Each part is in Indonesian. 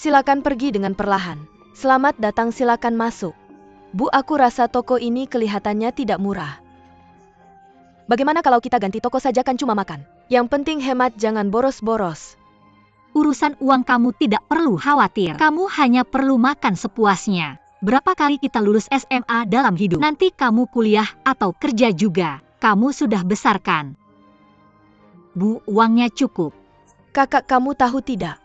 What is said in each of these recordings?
Silakan pergi dengan perlahan. Selamat datang, silakan masuk. Bu, aku rasa toko ini kelihatannya tidak murah. Bagaimana kalau kita ganti toko saja, kan cuma makan. Yang penting hemat, jangan boros-boros. Urusan uang kamu tidak perlu khawatir. Kamu hanya perlu makan sepuasnya. Berapa kali kita lulus SMA dalam hidup? Nanti kamu kuliah atau kerja juga. Kamu sudah besar kan? Bu, uangnya cukup. Kakak, kamu tahu tidak?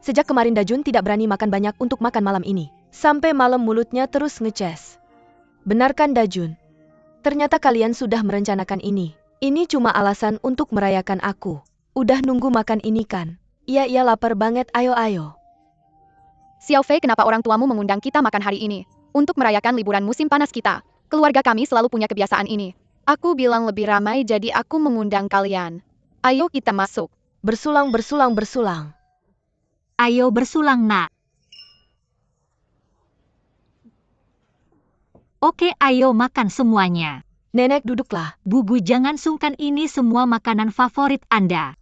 Sejak kemarin Dajun tidak berani makan banyak untuk makan malam ini. Sampai malam mulutnya terus ngeces. Benar kan Dajun? Ternyata kalian sudah merencanakan ini. Ini cuma alasan untuk merayakan aku. Udah nunggu makan ini kan? Iya, lapar banget, ayo. Xiao Fei, kenapa orang tuamu mengundang kita makan hari ini? Untuk merayakan liburan musim panas kita. Keluarga kami selalu punya kebiasaan ini. Aku bilang lebih ramai, jadi aku mengundang kalian. Ayo kita masuk. Bersulang. Ayo bersulang, nak. Oke, ayo makan semuanya. Nenek, duduklah. Bu, jangan sungkan, ini semua makanan favorit Anda.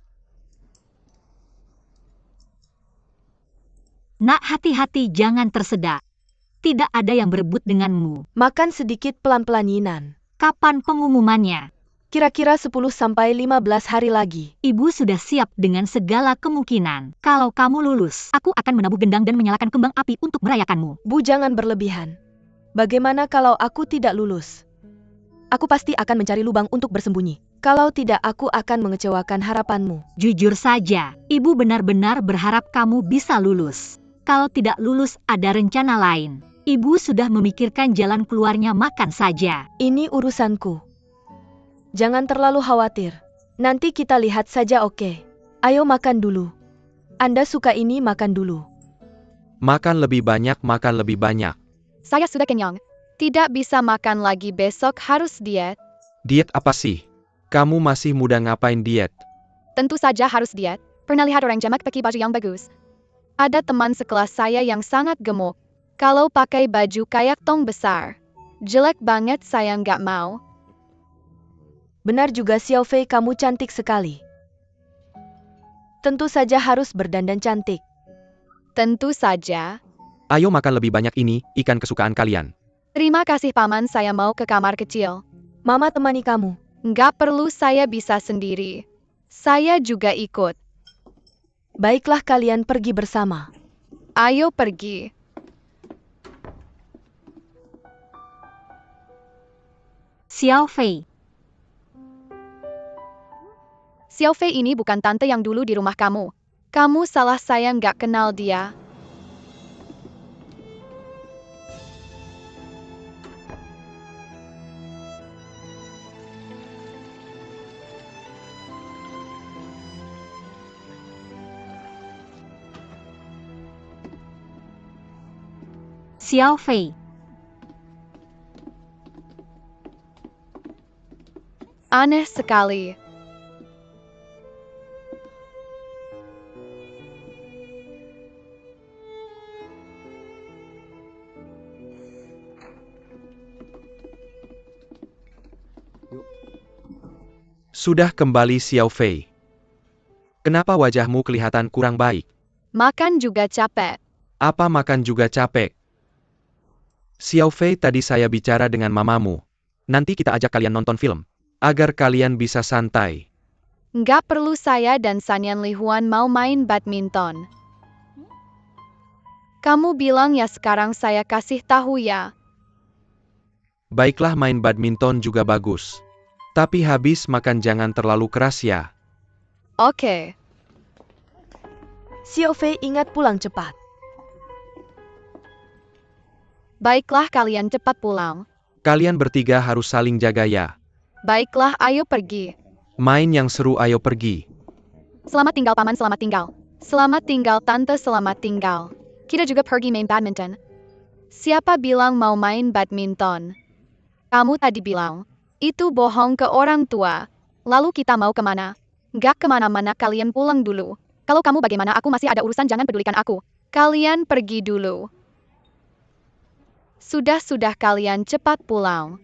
Nak, hati-hati jangan tersedak. Tidak ada yang berebut denganmu. Makan sedikit pelan-pelan, Yinan. Kapan pengumumannya? Kira-kira 10-15 hari lagi. Ibu sudah siap dengan segala kemungkinan. Kalau kamu lulus, aku akan menabuh gendang dan menyalakan kembang api untuk merayakanmu. Bu, jangan berlebihan. Bagaimana kalau aku tidak lulus? Aku pasti akan mencari lubang untuk bersembunyi. Kalau tidak, aku akan mengecewakan harapanmu. Jujur saja, ibu benar-benar berharap kamu bisa lulus. Kalau tidak lulus, ada rencana lain. Ibu sudah memikirkan jalan keluarnya, makan saja. Ini urusanku. Jangan terlalu khawatir. Nanti kita lihat saja, oke? Ayo makan dulu. Anda suka ini, makan dulu. Makan lebih banyak. Saya sudah kenyang. Tidak bisa makan lagi, besok harus diet. Diet apa sih? Kamu masih muda, ngapain diet? Tentu saja harus diet. Pernah lihat orang jamak pakai baju yang bagus? Ada teman sekelas saya yang sangat gemuk. Kalau pakai baju kayak tong besar. Jelek banget, saya nggak mau. Benar juga, Xiao Fei, kamu cantik sekali. Tentu saja harus berdandan cantik. Tentu saja. Ayo makan lebih banyak, ini ikan kesukaan kalian. Terima kasih paman, saya mau ke kamar kecil. Mama temani kamu. Nggak perlu, saya bisa sendiri. Saya juga ikut. Baiklah, kalian pergi bersama. Ayo pergi. Xiao Fei. Xiao Fei ini bukan tante yang dulu di rumah kamu. Kamu salah, saya nggak kenal dia. Xiao Fei. Aneh sekali. Sudah kembali, Xiao Fei. Kenapa wajahmu kelihatan kurang baik? Makan juga capek. Apa makan juga capek? Xiao Fei, tadi saya bicara dengan mamamu. Nanti kita ajak kalian nonton film. Agar kalian bisa santai. Nggak perlu, saya dan Sanyan Lihuan mau main badminton. Kamu bilang ya, sekarang saya kasih tahu ya. Baiklah, main badminton juga bagus. Tapi habis makan jangan terlalu keras ya. Oke. Xiao Fei, ingat pulang cepat. Baiklah, kalian cepat pulang. Kalian bertiga harus saling jaga ya. Baiklah, ayo pergi. Main yang seru, ayo pergi. Selamat tinggal paman, selamat tinggal. Selamat tinggal tante, selamat tinggal. Kita juga pergi main badminton. Siapa bilang mau main badminton? Kamu tadi bilang. Itu bohong ke orang tua. Lalu kita mau kemana? Nggak kemana-mana, kalian pulang dulu. Kalau kamu bagaimana, aku masih ada urusan, jangan pedulikan aku. Kalian pergi dulu. Sudah, kalian cepat pulang.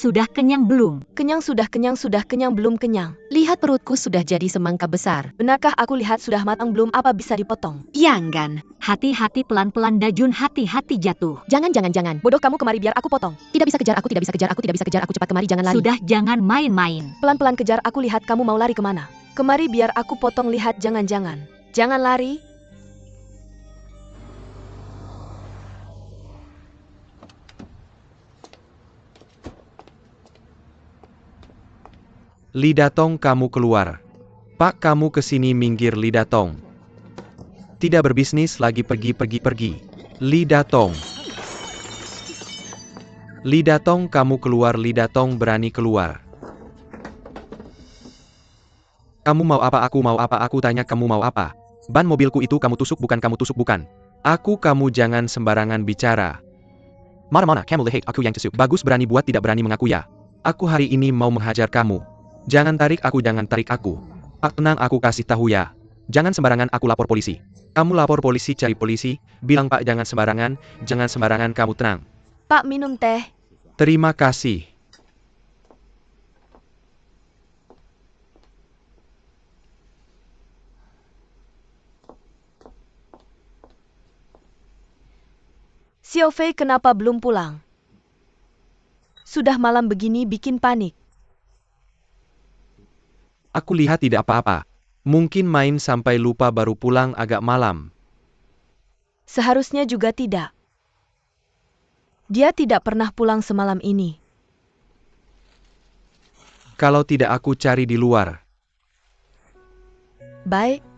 sudah kenyang belum? Kenyang sudah kenyang belum kenyang. Lihat perutku sudah jadi semangka besar. Benarkah aku lihat sudah matang belum apa bisa dipotong? Jangan. Hati-hati pelan-pelan Dajun, hati-hati jatuh. Jangan. Bodoh kamu kemari biar aku potong. Tidak bisa kejar aku, cepat kemari, jangan lari. Sudah, jangan main-main. Pelan-pelan kejar aku, lihat kamu mau lari kemana. Kemari biar aku potong, lihat jangan. Jangan lari. Li Datong, kamu keluar. Pak, kamu kesini, minggir Li Datong. Tidak berbisnis lagi, pergi. Li Datong. Li Datong, kamu keluar. Li Datong berani keluar. Kamu mau apa? Aku mau apa? Aku tanya kamu mau apa? Ban mobilku itu kamu tusuk bukan? Kamu jangan sembarangan bicara. Mana kamu lihat aku yang tusuk? Bagus, berani buat tidak berani mengaku ya. Aku hari ini mau menghajar kamu. Jangan tarik aku. Pak, tenang, aku kasih tahu ya. Jangan sembarangan, aku lapor polisi. Kamu lapor polisi, cari polisi. Bilang Pak jangan sembarangan, kamu tenang. Pak, minum teh. Terima kasih. Xiao Fei kenapa belum pulang? Sudah malam begini bikin panik. Aku lihat tidak apa-apa. Mungkin main sampai lupa baru pulang agak malam. Seharusnya juga tidak. Dia tidak pernah pulang semalam ini. Kalau tidak aku cari di luar. Baik.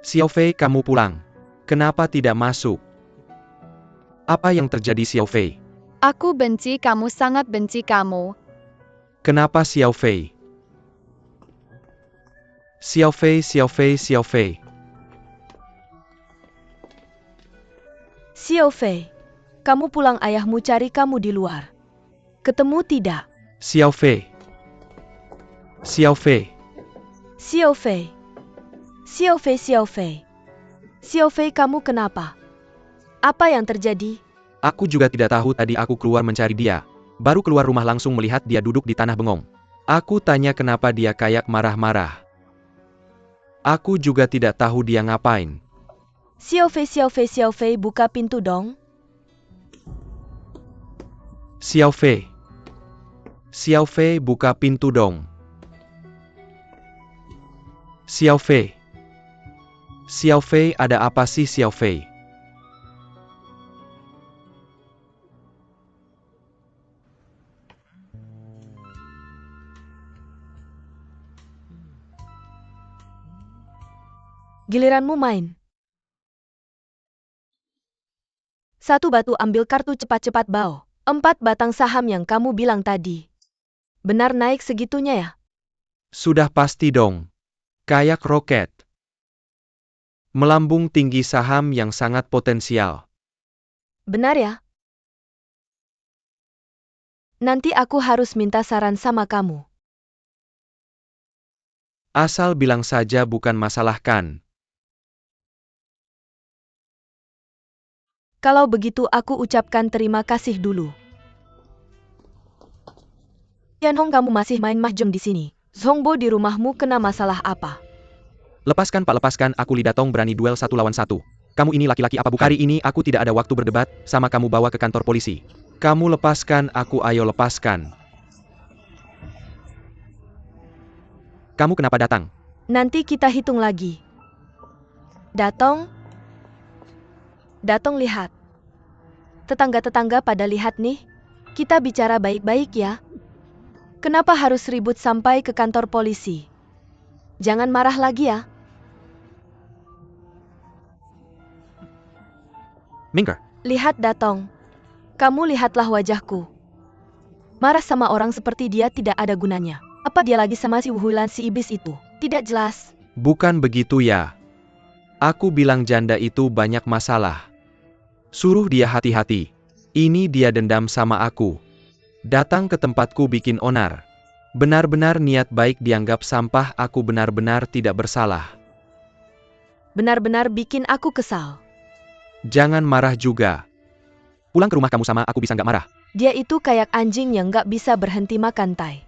Xiao Fei, kamu pulang. Kenapa tidak masuk? Apa yang terjadi, Xiao Fei? Aku benci kamu, sangat benci kamu. Kenapa, Xiao Fei? Xiao Fei. Xiao Fei, kamu pulang, ayahmu cari kamu di luar. Ketemu tidak? Xiao Fei. Xiao Fei, kamu kenapa? Apa yang terjadi? Aku juga tidak tahu, tadi aku keluar mencari dia. Baru keluar rumah langsung melihat dia duduk di tanah bengong. Aku tanya kenapa dia kayak marah-marah. Aku juga tidak tahu dia ngapain. Xiao Fei, buka pintu dong. Xiao Fei, buka pintu dong. Xiao Fei, ada apa sih Xiao Fei? Giliranmu main. Satu batu, ambil kartu, cepat bawa. 4 batang saham yang kamu bilang tadi. Benar naik segitunya ya? Sudah pasti dong. Kayak roket. Melambung tinggi, saham yang sangat potensial. Benar ya? Nanti aku harus minta saran sama kamu. Asal bilang saja, bukan masalah kan? Kalau begitu aku ucapkan terima kasih dulu. Yanhong, kamu masih main mahjong di sini. Zhongbo, di rumahmu kena masalah apa? Lepaskan Pak, lepaskan aku. Li Datong berani duel 1 lawan 1. Kamu ini laki-laki apa bukan? Hari ini aku tidak ada waktu berdebat sama kamu, bawa ke kantor polisi. Kamu lepaskan aku, ayo lepaskan. Kamu kenapa datang? Nanti kita hitung lagi. Datong, lihat. Tetangga-tetangga pada lihat nih. Kita bicara baik-baik ya. Kenapa harus ribut sampai ke kantor polisi? Jangan marah lagi ya. Mingker. Lihat Datong. Kamu lihatlah wajahku. Marah sama orang seperti dia tidak ada gunanya. Apa dia lagi sama si Wuhulan, si iblis itu? Tidak jelas. Bukan begitu ya. Aku bilang janda itu banyak masalah. Suruh dia hati-hati. Ini dia dendam sama aku. Datang ke tempatku bikin onar. Benar-benar niat baik dianggap sampah, aku benar-benar tidak bersalah. Benar-benar bikin aku kesal. Jangan marah juga. Pulang ke rumah kamu sama aku bisa nggak marah? Dia itu kayak anjing yang nggak bisa berhenti makan tai.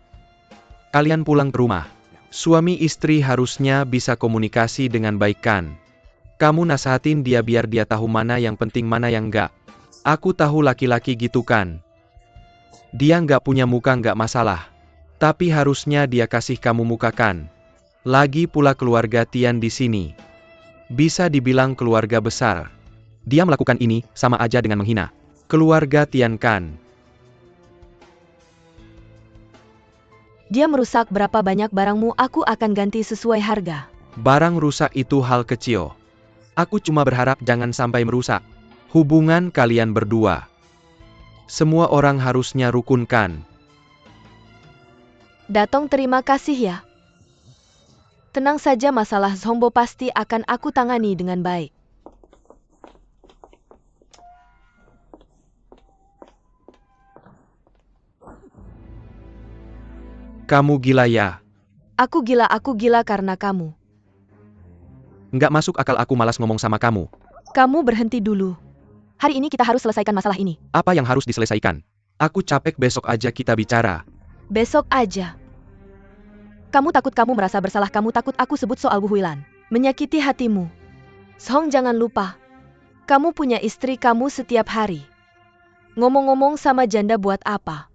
Kalian pulang ke rumah. Suami istri harusnya bisa komunikasi dengan baik kan? Kamu nasehatin dia biar dia tahu mana yang penting mana yang nggak. Aku tahu laki-laki gitu kan. Dia nggak punya muka nggak masalah. Tapi harusnya dia kasih kamu muka kan? Lagi pula keluarga Tian di sini. Bisa dibilang keluarga besar. Dia melakukan ini sama aja dengan menghina keluarga Tian kan? Dia merusak berapa banyak barangmu, aku akan ganti sesuai harga. Barang rusak itu hal kecil. Aku cuma berharap jangan sampai merusak hubungan kalian berdua. Semua orang harusnya rukun kan? Datong, terima kasih ya. Tenang saja, masalah Zhongbo pasti akan aku tangani dengan baik. Kamu gila ya? Aku gila karena kamu. Nggak masuk akal, aku malas ngomong sama kamu. Kamu berhenti dulu. Hari ini kita harus selesaikan masalah ini. Apa yang harus diselesaikan? Aku capek, besok aja kita bicara. Besok aja. Kamu takut kamu merasa bersalah, kamu takut aku sebut soal Bu Huilan. Menyakiti hatimu. Song, jangan lupa. Kamu punya istri kamu setiap hari. Ngomong-ngomong sama janda buat apa?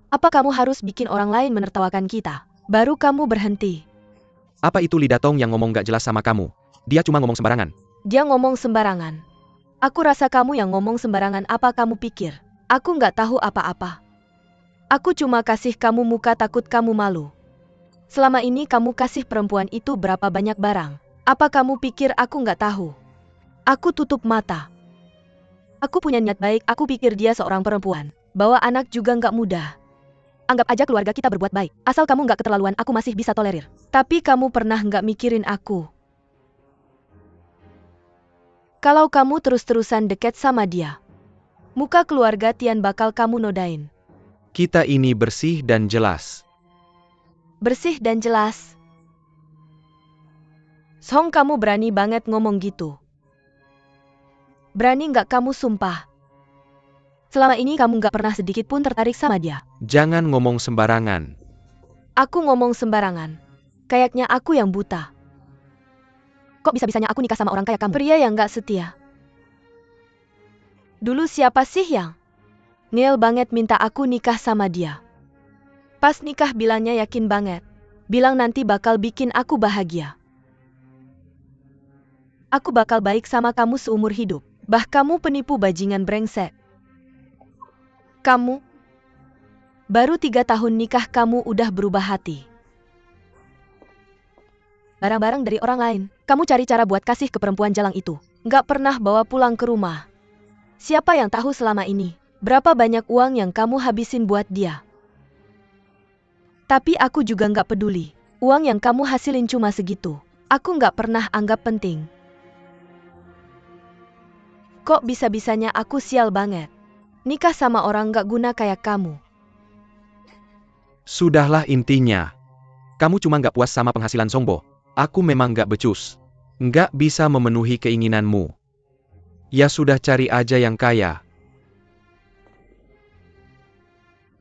Apa kamu harus bikin orang lain menertawakan kita? Baru kamu berhenti. Apa itu Li Datong yang ngomong gak jelas sama kamu? Dia cuma ngomong sembarangan. Dia ngomong sembarangan. Aku rasa kamu yang ngomong sembarangan. Apa kamu pikir aku nggak tahu apa-apa? Aku cuma kasih kamu muka takut kamu malu. Selama ini kamu kasih perempuan itu berapa banyak barang? Apa kamu pikir aku nggak tahu? Aku tutup mata. Aku punya niat baik, aku pikir dia seorang perempuan. Bawa anak juga nggak mudah. Anggap aja keluarga kita berbuat baik. Asal kamu nggak keterlaluan, aku masih bisa tolerir. Tapi kamu pernah nggak mikirin aku? Kalau kamu terus-terusan deket sama dia, muka keluarga Tian bakal kamu nodain. Kita ini bersih dan jelas. Bersih dan jelas. Song, kamu berani banget ngomong gitu. Berani nggak kamu sumpah? Selama ini kamu nggak pernah sedikit pun tertarik sama dia. Jangan ngomong sembarangan. Aku ngomong sembarangan. Kayaknya aku yang buta. Kok bisa-bisanya aku nikah sama orang kayak kamu? Pria yang nggak setia. Dulu siapa sih yang ngeyel banget minta aku nikah sama dia? Pas nikah bilangnya yakin banget. Bilang nanti bakal bikin aku bahagia. Aku bakal baik sama kamu seumur hidup. Bah, kamu penipu bajingan brengsek. Kamu baru 3 tahun nikah kamu udah berubah hati. Barang-barang dari orang lain, kamu cari cara buat kasih ke perempuan jalang itu. Nggak pernah bawa pulang ke rumah. Siapa yang tahu selama ini, berapa banyak uang yang kamu habisin buat dia? Tapi aku juga nggak peduli. Uang yang kamu hasilin cuma segitu. Aku nggak pernah anggap penting. Kok bisa-bisanya aku sial banget? Nikah sama orang nggak guna kayak kamu. Sudahlah, intinya kamu cuma nggak puas sama penghasilan Zhongbo. Aku memang nggak becus. Nggak bisa memenuhi keinginanmu. Ya sudah, cari aja yang kaya.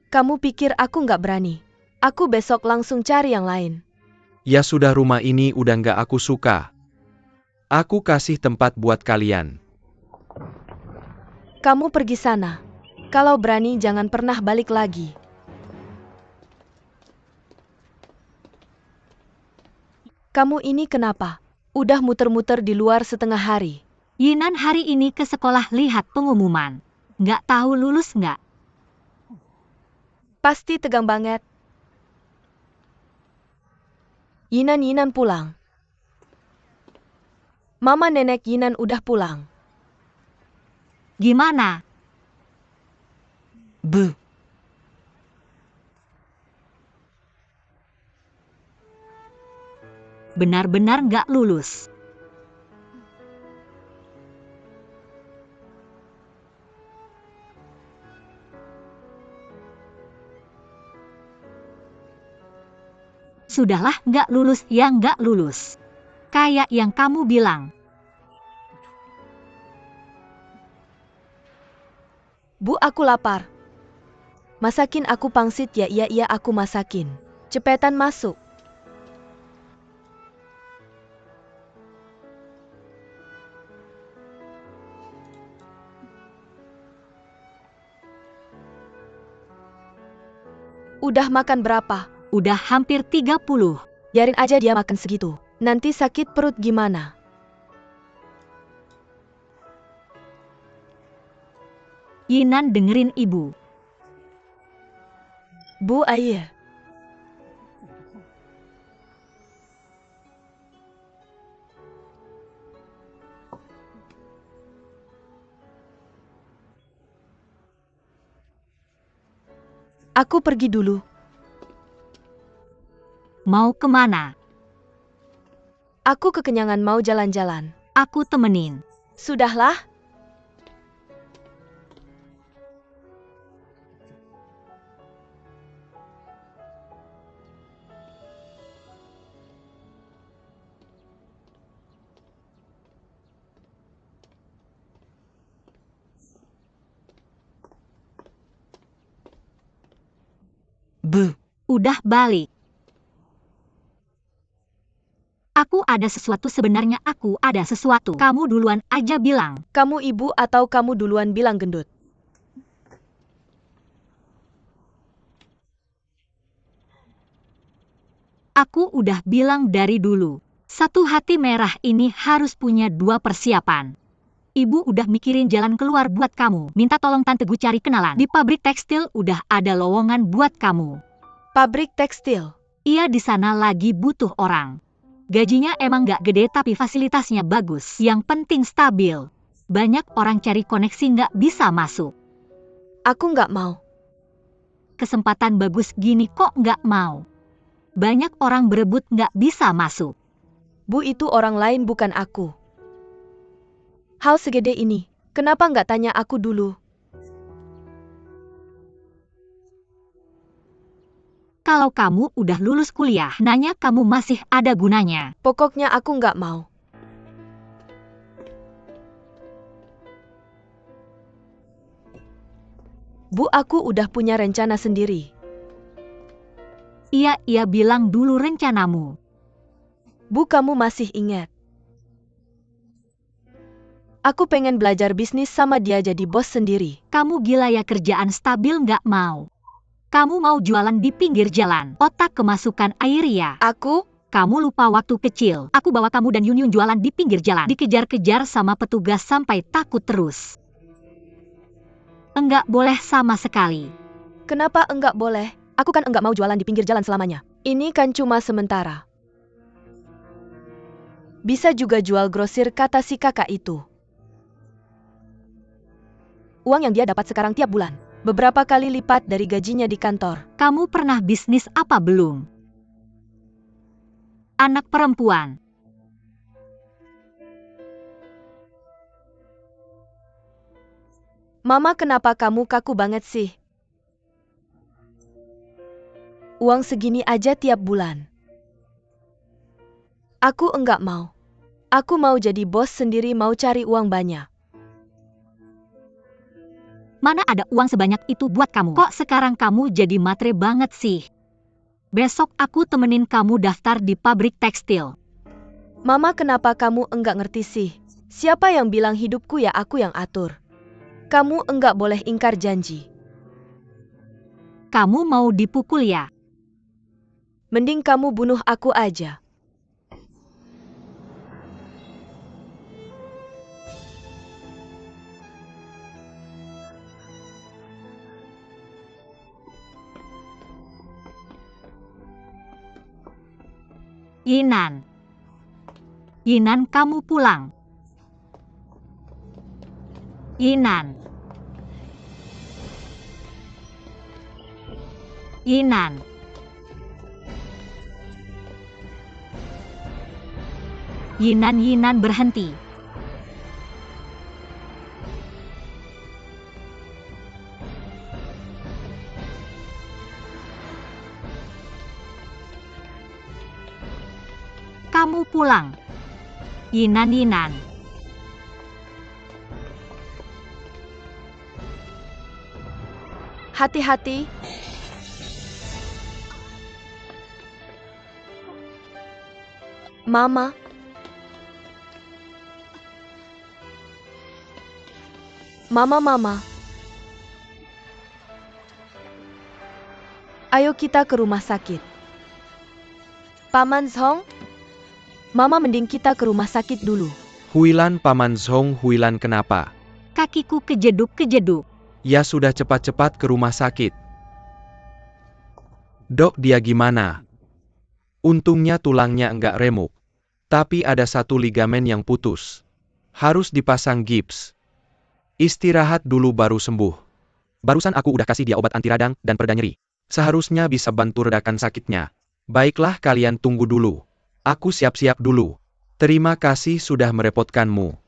Kamu pikir aku nggak berani? Aku besok langsung cari yang lain. Ya sudah, rumah ini udah nggak aku suka. Aku kasih tempat buat kalian. Kamu pergi sana. Kalau berani jangan pernah balik lagi. Kamu ini kenapa? Udah muter-muter di luar setengah hari. Yinan hari ini ke sekolah lihat pengumuman. Nggak tahu lulus nggak? Pasti tegang banget. Yinan pulang. Mama nenek Yinan udah pulang. Gimana? Bu. Benar-benar nggak lulus. Sudahlah, nggak lulus ya nggak lulus. Kayak yang kamu bilang. Bu, aku lapar. Masakin aku pangsit ya? Iya aku masakin. Cepetan masuk. Udah makan berapa? Udah hampir 30. Biarin aja dia makan segitu. Nanti sakit perut gimana? Yinan dengerin ibu. Bu, ayah. Aku pergi dulu. Mau kemana? Aku kekenyangan mau jalan-jalan. Aku temenin. Sudahlah. Udah balik. Aku ada sesuatu, sebenarnya aku ada sesuatu. Kamu duluan aja bilang. Kamu ibu atau kamu duluan bilang gendut? Aku udah bilang dari dulu. Satu hati merah ini harus punya 2 persiapan. Ibu udah mikirin jalan keluar buat kamu. Minta tolong Tante Gu cari kenalan. Di pabrik tekstil udah ada lowongan buat kamu. Pabrik tekstil? Iya, di sana lagi butuh orang. Gajinya emang nggak gede tapi fasilitasnya bagus. Yang penting stabil. Banyak orang cari koneksi nggak bisa masuk. Aku nggak mau. Kesempatan bagus gini kok nggak mau. Banyak orang berebut nggak bisa masuk. Bu, itu orang lain bukan aku. Hal segede ini, kenapa nggak tanya aku dulu? Kalau kamu udah lulus kuliah, nanya kamu masih ada gunanya. Pokoknya aku nggak mau. Bu, aku udah punya rencana sendiri. Iya, bilang dulu rencanamu. Bu, kamu masih ingat? Aku pengen belajar bisnis sama dia jadi bos sendiri. Kamu gila ya, kerjaan stabil nggak mau. Kamu mau jualan di pinggir jalan. Otak kemasukan air ya. Kamu lupa waktu kecil. Aku bawa kamu dan Yunyun jualan di pinggir jalan. Dikejar-kejar sama petugas sampai takut terus. Enggak boleh sama sekali. Kenapa enggak boleh? Aku kan enggak mau jualan di pinggir jalan selamanya. Ini kan cuma sementara. Bisa juga jual grosir, kata si kakak itu. Uang yang dia dapat sekarang tiap bulan beberapa kali lipat dari gajinya di kantor. Kamu pernah bisnis apa belum? Anak perempuan. Mama, kenapa kamu kaku banget sih? Uang segini aja tiap bulan. Aku enggak mau. Aku mau jadi bos sendiri, mau cari uang banyak. Mana ada uang sebanyak itu buat kamu? Kok sekarang kamu jadi matre banget sih? Besok aku temenin kamu daftar di pabrik tekstil. Mama, kenapa kamu enggak ngerti sih? Siapa yang bilang hidupku ya aku yang atur? Kamu enggak boleh ingkar janji. Kamu mau dipukul ya? Mending kamu bunuh aku aja. Yinan. Yinan, kamu pulang. Yinan. Yinan. Yinan berhenti. Kamu pulang. Yinan. Hati-hati. Mama. Mama. Ayo kita ke rumah sakit. Paman Zhong, Mama mending kita ke rumah sakit dulu. Huilan, Paman Zhong, Huilan kenapa? Kakiku kejeduk-kejeduk. Ya sudah cepat-cepat ke rumah sakit. Dok, dia gimana? Untungnya tulangnya enggak remuk. Tapi ada satu ligamen yang putus. Harus dipasang gips. Istirahat dulu baru sembuh. Barusan aku udah kasih dia obat anti radang dan pereda nyeri. Seharusnya bisa bantu redakan sakitnya. Baiklah, kalian tunggu dulu. Aku siap-siap dulu. Terima kasih sudah merepotkanmu.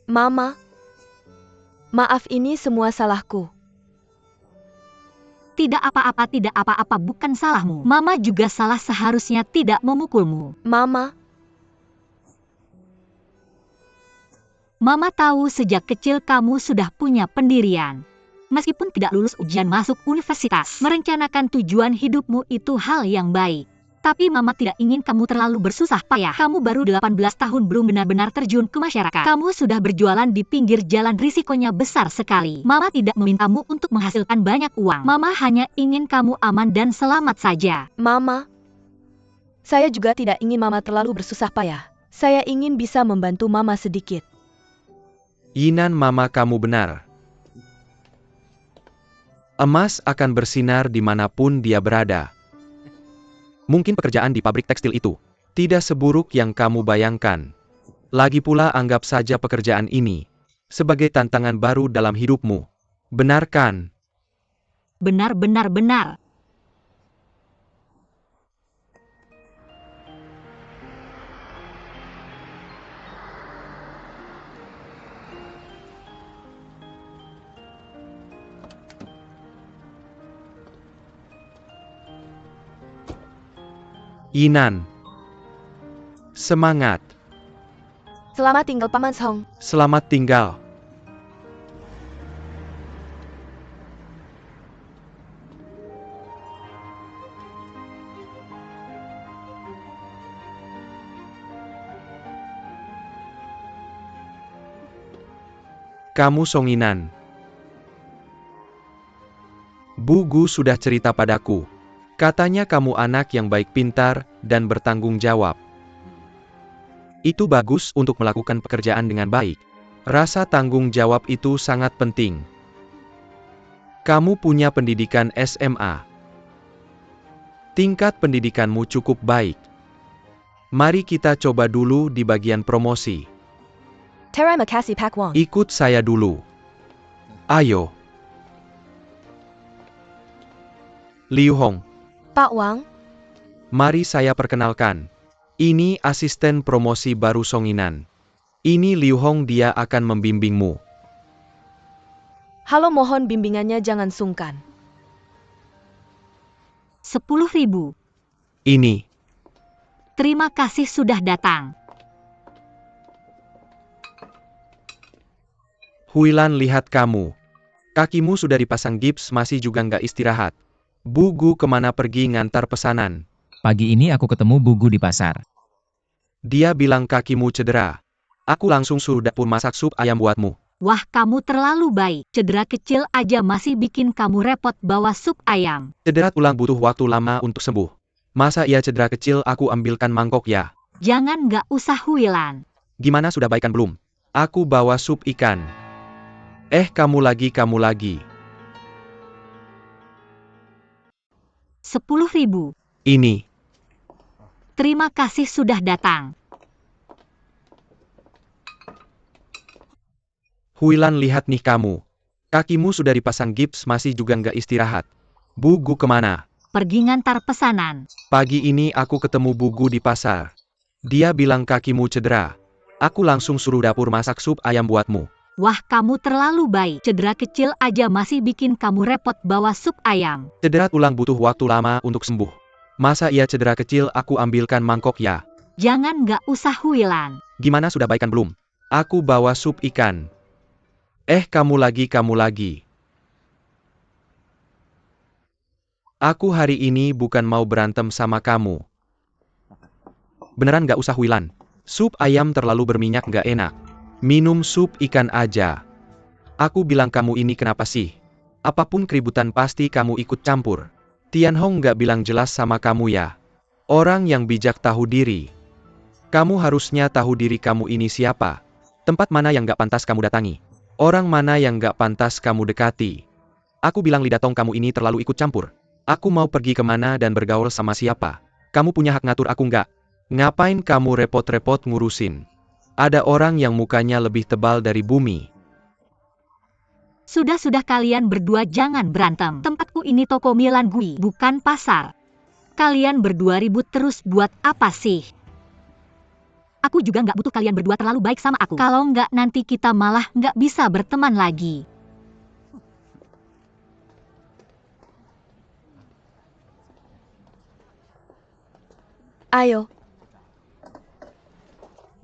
Mama, maaf, ini semua salahku. Tidak apa-apa, bukan salahmu. Mama juga salah, seharusnya tidak memukulmu. Mama, Mama tahu sejak kecil kamu sudah punya pendirian. Meskipun tidak lulus ujian masuk universitas, merencanakan tujuan hidupmu itu hal yang baik. Tapi Mama tidak ingin kamu terlalu bersusah payah. Kamu baru 18 tahun, belum benar-benar terjun ke masyarakat. Kamu sudah berjualan di pinggir jalan, risikonya besar sekali. Mama tidak memintamu untuk menghasilkan banyak uang. Mama hanya ingin kamu aman dan selamat saja. Mama, saya juga tidak ingin Mama terlalu bersusah payah. Saya ingin bisa membantu Mama sedikit. Yinan, Mama, kamu benar. Emas akan bersinar dimanapun dia berada. Mungkin pekerjaan di pabrik tekstil itu tidak seburuk yang kamu bayangkan. Lagi pula anggap saja pekerjaan ini sebagai tantangan baru dalam hidupmu. Benar kan? Benar. Yinan, semangat. Selamat tinggal, Paman Zhong. Selamat tinggal. Kamu Song Yinan. Bu Gu sudah cerita padaku. Katanya kamu anak yang baik, pintar, dan bertanggung jawab. Itu bagus untuk melakukan pekerjaan dengan baik. Rasa tanggung jawab itu sangat penting. Kamu punya pendidikan SMA. Tingkat pendidikanmu cukup baik. Mari kita coba dulu di bagian promosi. Terima kasih, Pak Wong. Ikut saya dulu. Ayo. Liu Hong. Pak Wang, Mari saya perkenalkan. Ini asisten promosi baru Song Yinan. Ini Liu Hong, dia akan membimbingmu. halo, mohon bimbingannya, jangan sungkan. 10.000. Ini. Terima kasih sudah datang. Huilan, lihat kamu. Kakimu sudah dipasang gips, masih juga nggak istirahat. Bu Gu kemana pergi ngantar pesanan? Pagi ini aku ketemu Bu Gu di pasar. Dia bilang kakimu cedera. Aku langsung suruh dapur masak sup ayam buatmu. Wah, kamu terlalu baik. Cedera kecil aja masih bikin kamu repot bawa sup ayam. Cedera tulang butuh waktu lama untuk sembuh. Masa iya cedera kecil aku ambilkan mangkok ya? Jangan, nggak usah, Huilan. Gimana, sudah baikan belum? Aku bawa sup ikan. Kamu lagi. 10.000. Ini. Terima kasih sudah datang. Huilan, lihat nih kamu. Kakimu sudah dipasang gips, masih juga nggak istirahat. Bu Gu kemana? Pergi ngantar pesanan. Pagi ini aku ketemu Bu Gu di pasar. Dia bilang kakimu cedera. Aku langsung suruh dapur masak sup ayam buatmu. Wah, kamu terlalu baik. Cedera kecil aja masih bikin kamu repot bawa sup ayam. Cedera tulang butuh waktu lama untuk sembuh. Masa iya cedera kecil aku ambilkan mangkok ya? Jangan nggak usah huilan. Gimana sudah baikan belum? Aku bawa sup ikan. Kamu lagi. Aku hari ini bukan mau berantem sama kamu. Beneran gak usah huilan. Sup ayam terlalu berminyak gak enak. Minum sup ikan aja. Aku bilang kamu ini kenapa sih? Apapun keributan pasti kamu ikut campur. Tianhong gak bilang jelas sama kamu ya. Orang yang bijak tahu diri. Kamu harusnya tahu diri kamu ini siapa. Tempat mana yang gak pantas kamu datangi. Orang mana yang gak pantas kamu dekati. Aku bilang Lidatong kamu ini terlalu ikut campur. Aku mau pergi kemana dan bergaul sama siapa. Kamu punya hak ngatur aku nggak? Ngapain kamu repot-repot ngurusin? Ada orang yang mukanya lebih tebal dari bumi. Sudah kalian berdua jangan berantem. Tempatku ini toko Milan Gui, bukan pasar. Kalian berdua ribut terus buat apa sih? Aku juga nggak butuh kalian berdua terlalu baik sama aku. Kalau nggak nanti kita malah nggak bisa berteman lagi. Ayo.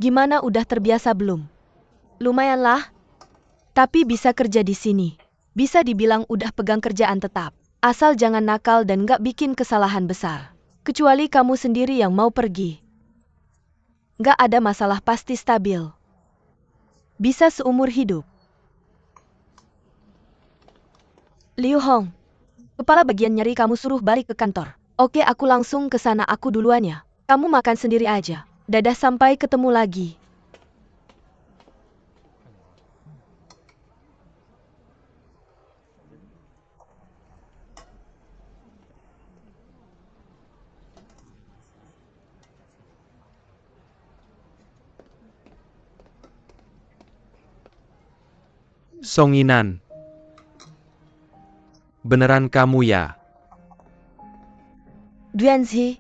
Gimana, udah terbiasa belum? Lumayanlah. Tapi bisa kerja di sini. Bisa dibilang udah pegang kerjaan tetap. Asal jangan nakal dan gak bikin kesalahan besar. Kecuali kamu sendiri yang mau pergi. Gak ada masalah, pasti stabil. Bisa seumur hidup. Liu Hong. Kepala bagian nyeri, kamu suruh balik ke kantor. Oke, aku langsung ke sana, aku duluan ya. Kamu makan sendiri aja. Dadah, sampai ketemu lagi. Songinan. Beneran kamu ya? Duanzi.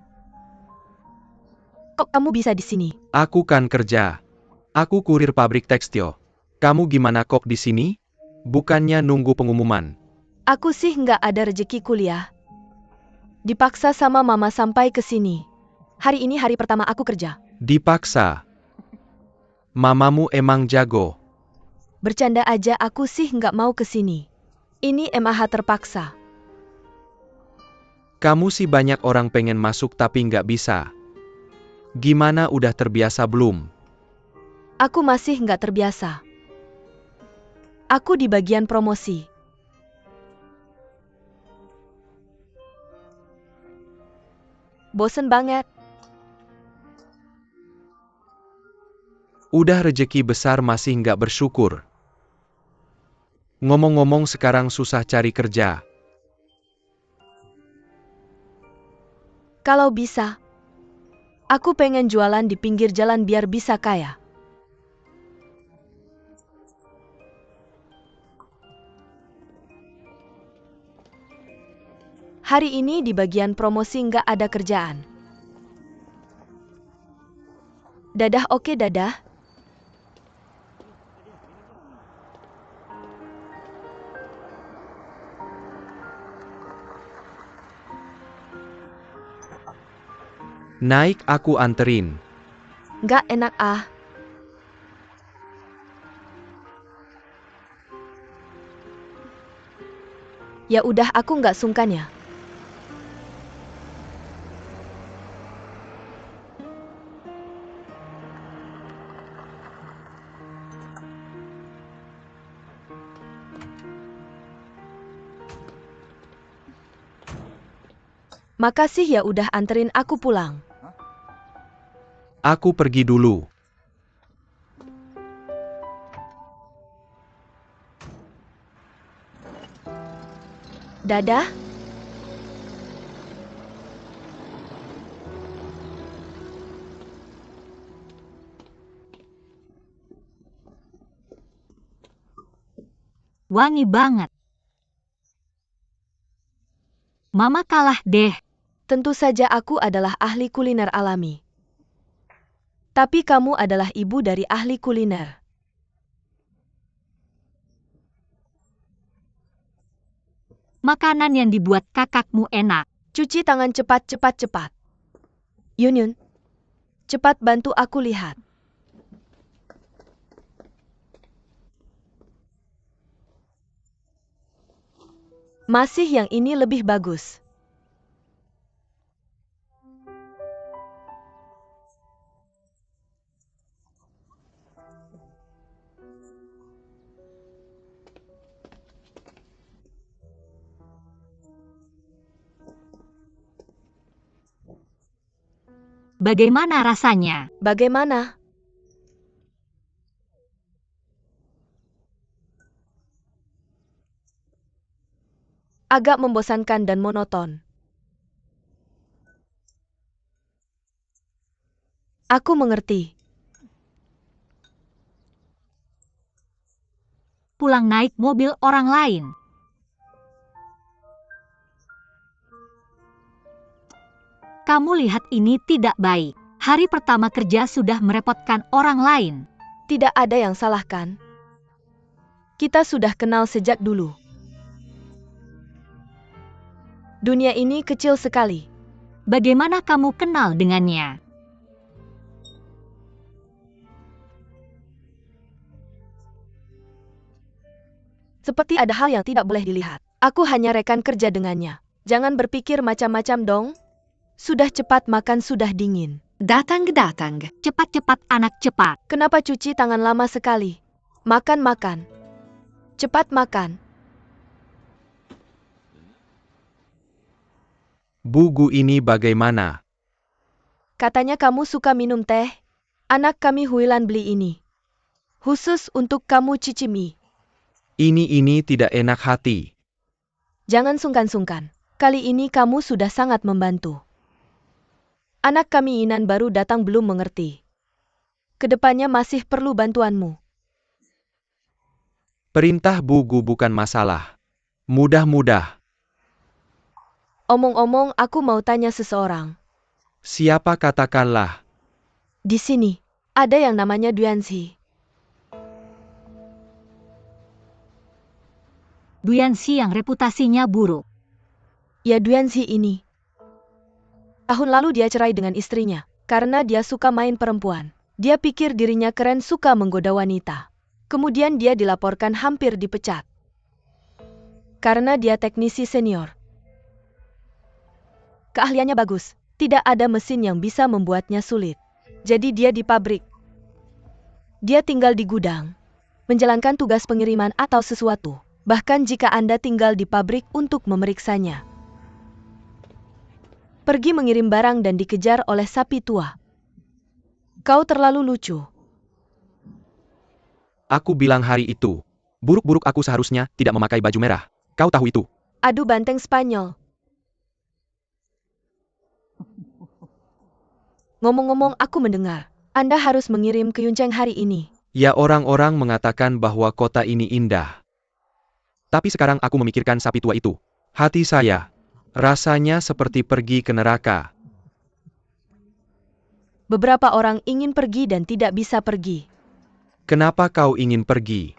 Kok kamu bisa di sini? Aku kan kerja. Aku kurir pabrik tekstil. Kamu gimana kok di sini? Bukannya nunggu pengumuman. Aku sih nggak ada rezeki kuliah. Dipaksa sama mama sampai ke sini. Hari ini hari pertama aku kerja. Dipaksa. Mamamu emang jago. Bercanda aja, aku sih nggak mau ke sini. Ini MAH terpaksa. Kamu sih banyak orang pengen masuk tapi nggak bisa. Gimana, udah terbiasa belum? Aku masih nggak terbiasa. Aku di bagian promosi. Bosen banget. Udah rezeki besar masih nggak bersyukur. Ngomong-ngomong sekarang susah cari kerja. Kalau bisa. Aku pengen jualan di pinggir jalan biar bisa kaya. Hari ini di bagian promosi nggak ada kerjaan. Dadah, oke dadah. Naik, aku anterin. Nggak enak ah. Ya udah, aku nggak sungkan ya. Makasih ya udah anterin aku pulang. Aku pergi dulu. Dadah. Wangi banget. Mama kalah deh. Tentu saja aku adalah ahli kuliner alami. Tapi kamu adalah ibu dari ahli kuliner. Makanan yang dibuat kakakmu enak. Cuci tangan cepat. Yunyun, cepat bantu aku lihat. Masih yang ini lebih bagus. Bagaimana rasanya? Bagaimana? Agak membosankan dan monoton. Aku mengerti. Pulang naik mobil orang lain. Kamu lihat ini tidak baik. Hari pertama kerja sudah merepotkan orang lain. Tidak ada yang salah kan? Kita sudah kenal sejak dulu. Dunia ini kecil sekali. Bagaimana kamu kenal dengannya? Seperti ada hal yang tidak boleh dilihat. Aku hanya rekan kerja dengannya. Jangan berpikir macam-macam dong. Sudah cepat makan, sudah dingin. Datang. Cepat-cepat anak cepat. Kenapa cuci tangan lama sekali? Makan. Cepat makan. Bugu ini bagaimana? Katanya kamu suka minum teh. Anak kami Huilan beli ini. Khusus untuk kamu Cicimi. Ini tidak enak hati. Jangan sungkan-sungkan. Kali ini kamu sudah sangat membantu. Anak kami Inan baru datang belum mengerti. Kedepannya masih perlu bantuanmu. Perintah bugu bukan masalah. Mudah-mudah. Omong-omong, aku mau tanya seseorang. Siapa katakanlah? Di sini, ada yang namanya Duanzi. Duanzi yang reputasinya buruk. Ya, Duanzi ini. Tahun lalu dia cerai dengan istrinya, karena dia suka main perempuan. Dia pikir dirinya keren, suka menggoda wanita. Kemudian dia dilaporkan hampir dipecat. Karena dia teknisi senior. Keahliannya bagus, tidak ada mesin yang bisa membuatnya sulit. Jadi dia di pabrik. Dia tinggal di gudang, menjalankan tugas pengiriman atau sesuatu. Bahkan jika Anda tinggal di pabrik untuk memeriksanya. Pergi mengirim barang dan dikejar oleh sapi tua. Kau terlalu lucu. Aku bilang hari itu. Buruk-buruk aku seharusnya tidak memakai baju merah. Kau tahu itu. Adu banteng Spanyol. Ngomong-ngomong, aku mendengar. Anda harus mengirim ke Yunceng hari ini. Ya, orang-orang mengatakan bahwa kota ini indah. Tapi sekarang aku memikirkan sapi tua itu. Hati saya rasanya seperti pergi ke neraka. Beberapa orang ingin pergi dan tidak bisa pergi. Kenapa kau ingin pergi?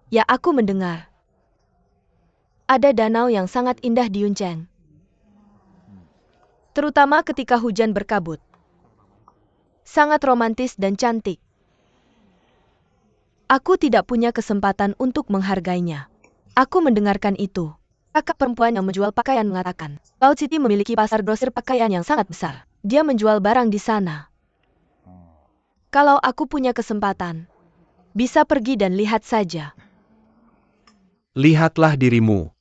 Ya, aku mendengar. Ada danau yang sangat indah di Yunceng. Terutama ketika hujan berkabut. Sangat romantis dan cantik. Aku tidak punya kesempatan untuk menghargainya. Aku mendengarkan itu. Kakak perempuan yang menjual pakaian mengatakan, Laut City memiliki pasar grosir pakaian yang sangat besar. Dia menjual barang di sana. Kalau aku punya kesempatan, bisa pergi dan lihat saja. Lihatlah dirimu.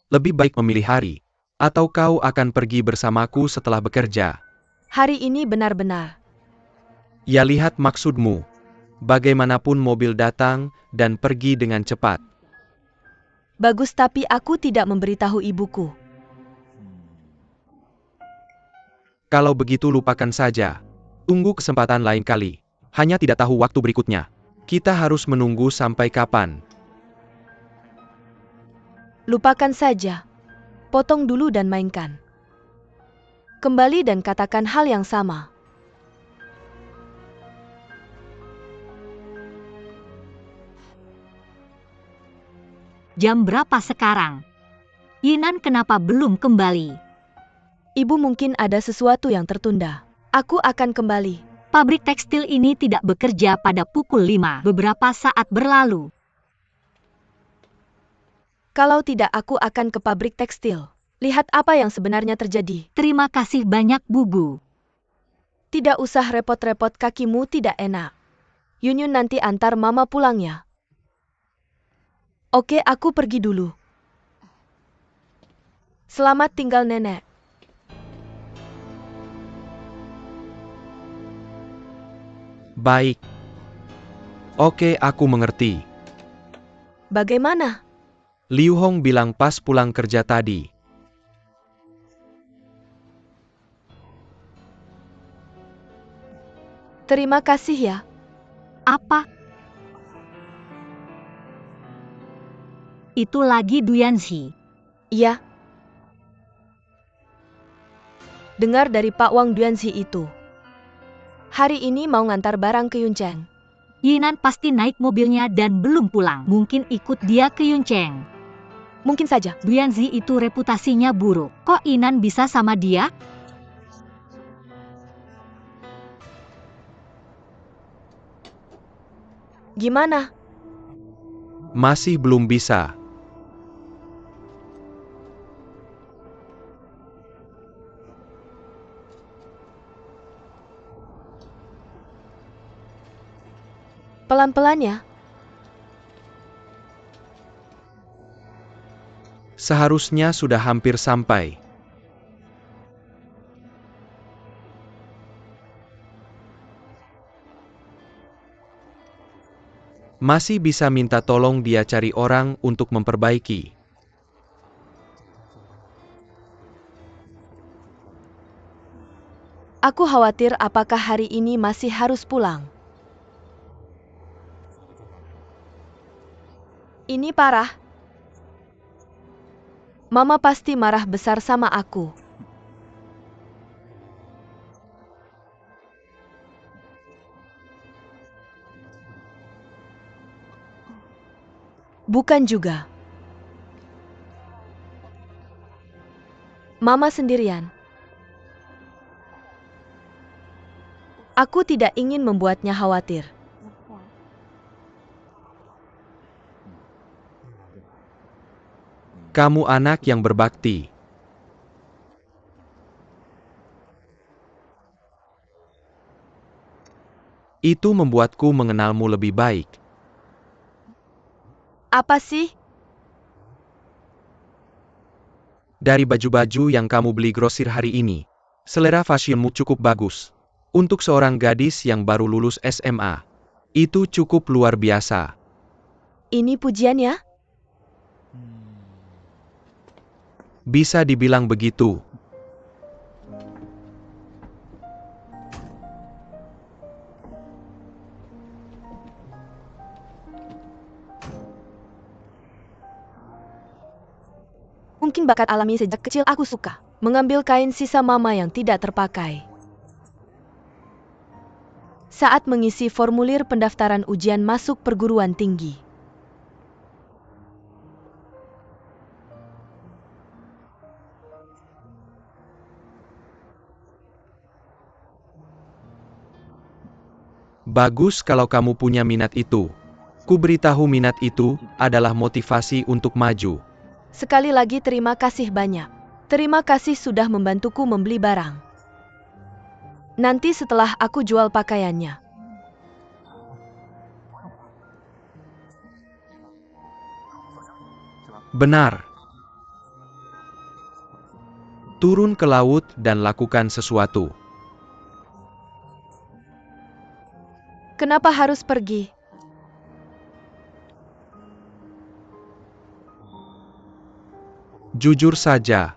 Lebih baik memilih hari, atau kau akan pergi bersamaku setelah bekerja. Hari ini benar-benar. Ya, lihat maksudmu. Bagaimanapun mobil datang dan pergi dengan cepat. Bagus, tapi aku tidak memberitahu ibuku. Kalau begitu lupakan saja. Tunggu kesempatan lain kali. Hanya tidak tahu waktu berikutnya. Kita harus menunggu sampai kapan. Lupakan saja. Potong dulu dan mainkan. Kembali dan katakan hal yang sama. Jam berapa sekarang? Yinan kenapa belum kembali? Ibu mungkin ada sesuatu yang tertunda. Aku akan kembali. Pabrik tekstil ini tidak bekerja pada pukul 5 beberapa saat berlalu. Kalau tidak aku akan ke pabrik tekstil. Lihat apa yang sebenarnya terjadi. Terima kasih banyak, Bubu. Tidak usah repot-repot, kakimu tidak enak. Yunyun nanti antar mama pulang ya. Oke, aku pergi dulu. Selamat tinggal nenek. Baik. Oke, aku mengerti. Bagaimana? Liu Hong bilang pas pulang kerja tadi. Terima kasih ya. Apa? Itu lagi Duyanzi. Iya. Dengar dari Pak Wang Duanzi itu. Hari ini mau ngantar barang ke Yunceng. Yinan pasti naik mobilnya dan belum pulang. Mungkin ikut dia ke Yunceng. Mungkin saja. Duyanzi itu reputasinya buruk. Kok Yinan bisa sama dia? Gimana? Masih belum bisa. Pelan-pelan ya. Seharusnya sudah hampir sampai. Masih bisa minta tolong dia cari orang untuk memperbaiki. Aku khawatir apakah hari ini masih harus pulang. Ini parah. Mama pasti marah besar sama aku. Bukan juga. Mama sendirian. Aku tidak ingin membuatnya khawatir. Kamu anak yang berbakti. Itu membuatku mengenalmu lebih baik. Apa sih? Dari baju-baju yang kamu beli grosir hari ini, selera fashionmu cukup bagus. Untuk seorang gadis yang baru lulus SMA, itu cukup luar biasa. Ini pujian ya? Bisa dibilang begitu. Mungkin bakat alami sejak kecil aku suka mengambil kain sisa mama yang tidak terpakai. Saat mengisi formulir pendaftaran ujian masuk perguruan tinggi. Bagus kalau kamu punya minat itu. Ku beritahu minat itu adalah motivasi untuk maju. Sekali lagi terima kasih banyak. Terima kasih sudah membantuku membeli barang. Nanti setelah aku jual pakaiannya. Benar. Turun ke laut dan lakukan sesuatu. Kenapa harus pergi? Jujur saja.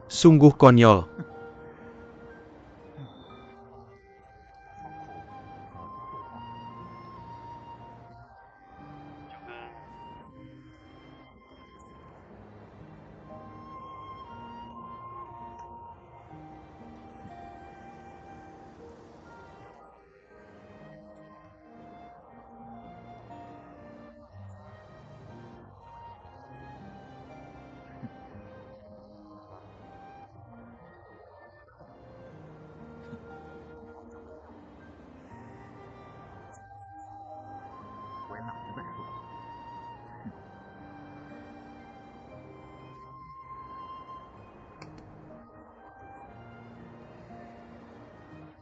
Sungguh konyol.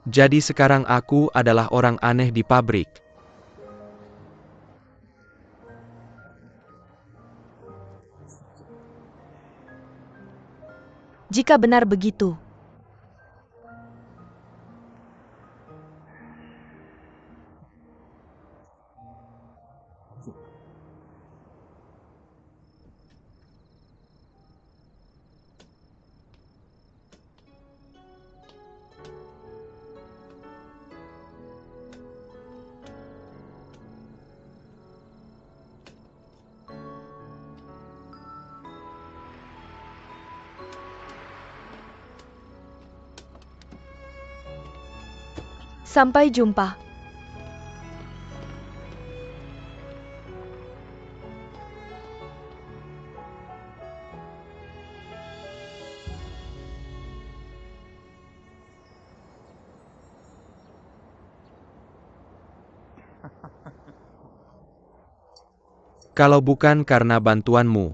Jadi sekarang aku adalah orang aneh di pabrik. Jika benar begitu, sampai jumpa. Kalau bukan karena bantuanmu.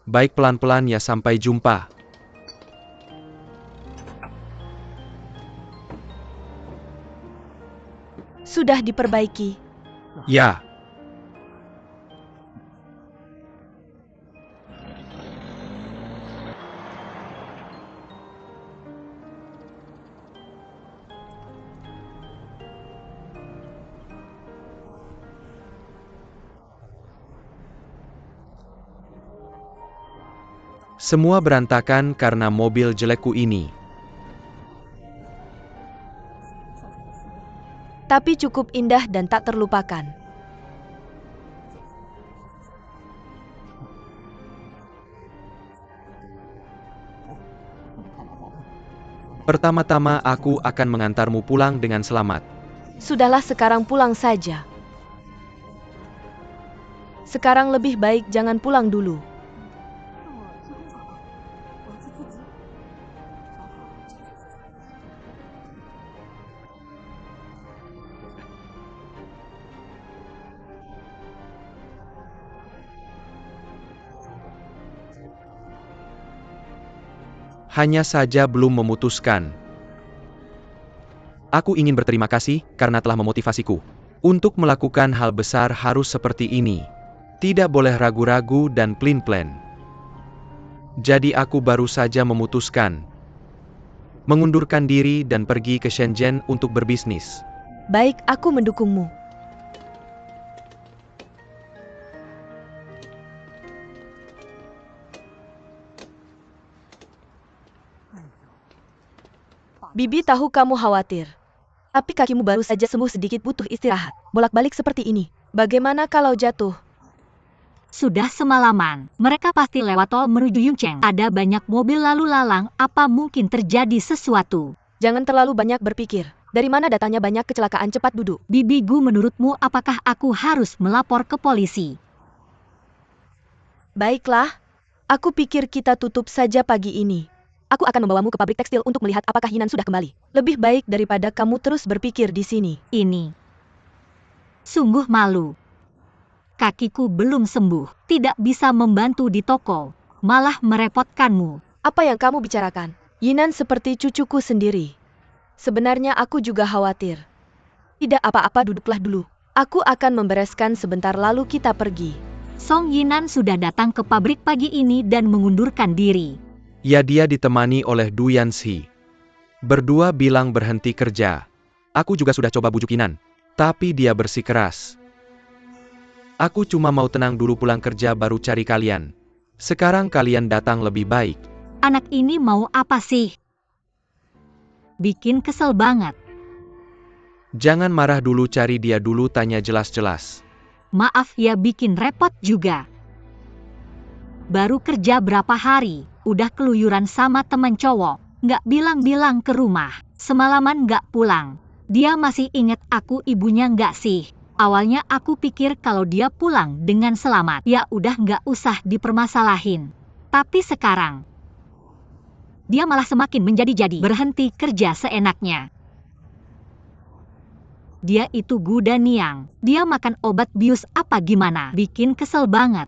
Baik, pelan-pelan ya, sampai jumpa. Sudah diperbaiki. Ya. Semua berantakan karena mobil jelekku ini. Tapi cukup indah dan tak terlupakan. Pertama-tama aku akan mengantarmu pulang dengan selamat. Sudahlah, sekarang pulang saja. Sekarang lebih baik jangan pulang dulu. Hanya saja belum memutuskan. Aku ingin berterima kasih karena telah memotivasiku. Untuk melakukan hal besar harus seperti ini. Tidak boleh ragu-ragu dan plan-plan. Jadi aku baru saja memutuskan mengundurkan diri dan pergi ke Shenzhen untuk berbisnis. Baik, aku mendukungmu. Bibi tahu kamu khawatir. Tapi kakimu baru saja sembuh, sedikit butuh istirahat. Bolak-balik seperti ini. Bagaimana kalau jatuh? Sudah semalaman. Mereka pasti lewat tol menuju Yuncheng. Ada banyak mobil lalu lalang, apa mungkin terjadi sesuatu? Jangan terlalu banyak berpikir. Dari mana datangnya banyak kecelakaan, cepat duduk. Bibi Gu, menurutmu apakah aku harus melapor ke polisi? Baiklah. Aku pikir kita tutup saja pagi ini. Aku akan membawamu ke pabrik tekstil untuk melihat apakah Yinan sudah kembali. Lebih baik daripada kamu terus berpikir di sini. Ini sungguh malu. Kakiku belum sembuh, tidak bisa membantu di toko, malah merepotkanmu. Apa yang kamu bicarakan? Yinan seperti cucuku sendiri. Sebenarnya aku juga khawatir. Tidak apa-apa, duduklah dulu. Aku akan membereskan sebentar lalu kita pergi. Song Yinan sudah datang ke pabrik pagi ini dan mengundurkan diri. Ya, dia ditemani oleh Du Yanxi. Berdua bilang berhenti kerja. Aku juga sudah coba bujuk Yinan, tapi dia bersikeras. Aku cuma mau tenang dulu, pulang kerja baru cari kalian. Sekarang kalian datang lebih baik. Anak ini mau apa sih? Bikin kesel banget. Jangan marah dulu, cari dia dulu, tanya jelas-jelas. Maaf ya, bikin repot juga. Baru kerja berapa hari, udah keluyuran sama teman cowok, nggak bilang-bilang ke rumah, semalaman nggak pulang. Dia masih inget aku ibunya nggak sih? Awalnya aku pikir kalau dia pulang dengan selamat, ya udah nggak usah dipermasalahin. Tapi sekarang, dia malah semakin menjadi-jadi, berhenti kerja seenaknya. Dia itu Gu Daniang, dia makan obat bius apa gimana, bikin kesel banget.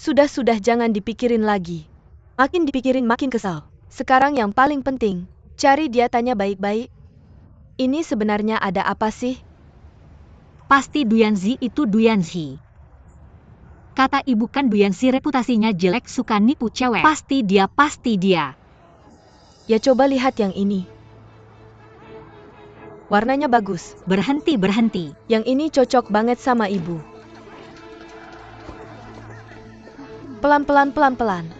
Sudah, jangan dipikirin lagi. Makin dipikirin makin kesal. Sekarang yang paling penting, cari dia tanya baik-baik. Ini sebenarnya ada apa sih? Pasti Duyanzi itu Duyanzi. Kata ibu kan Duyanzi reputasinya jelek, suka nipu cewek. Pasti dia. Ya coba lihat yang ini. Warnanya bagus. Berhenti. Yang ini cocok banget sama ibu. Pelan-pelan.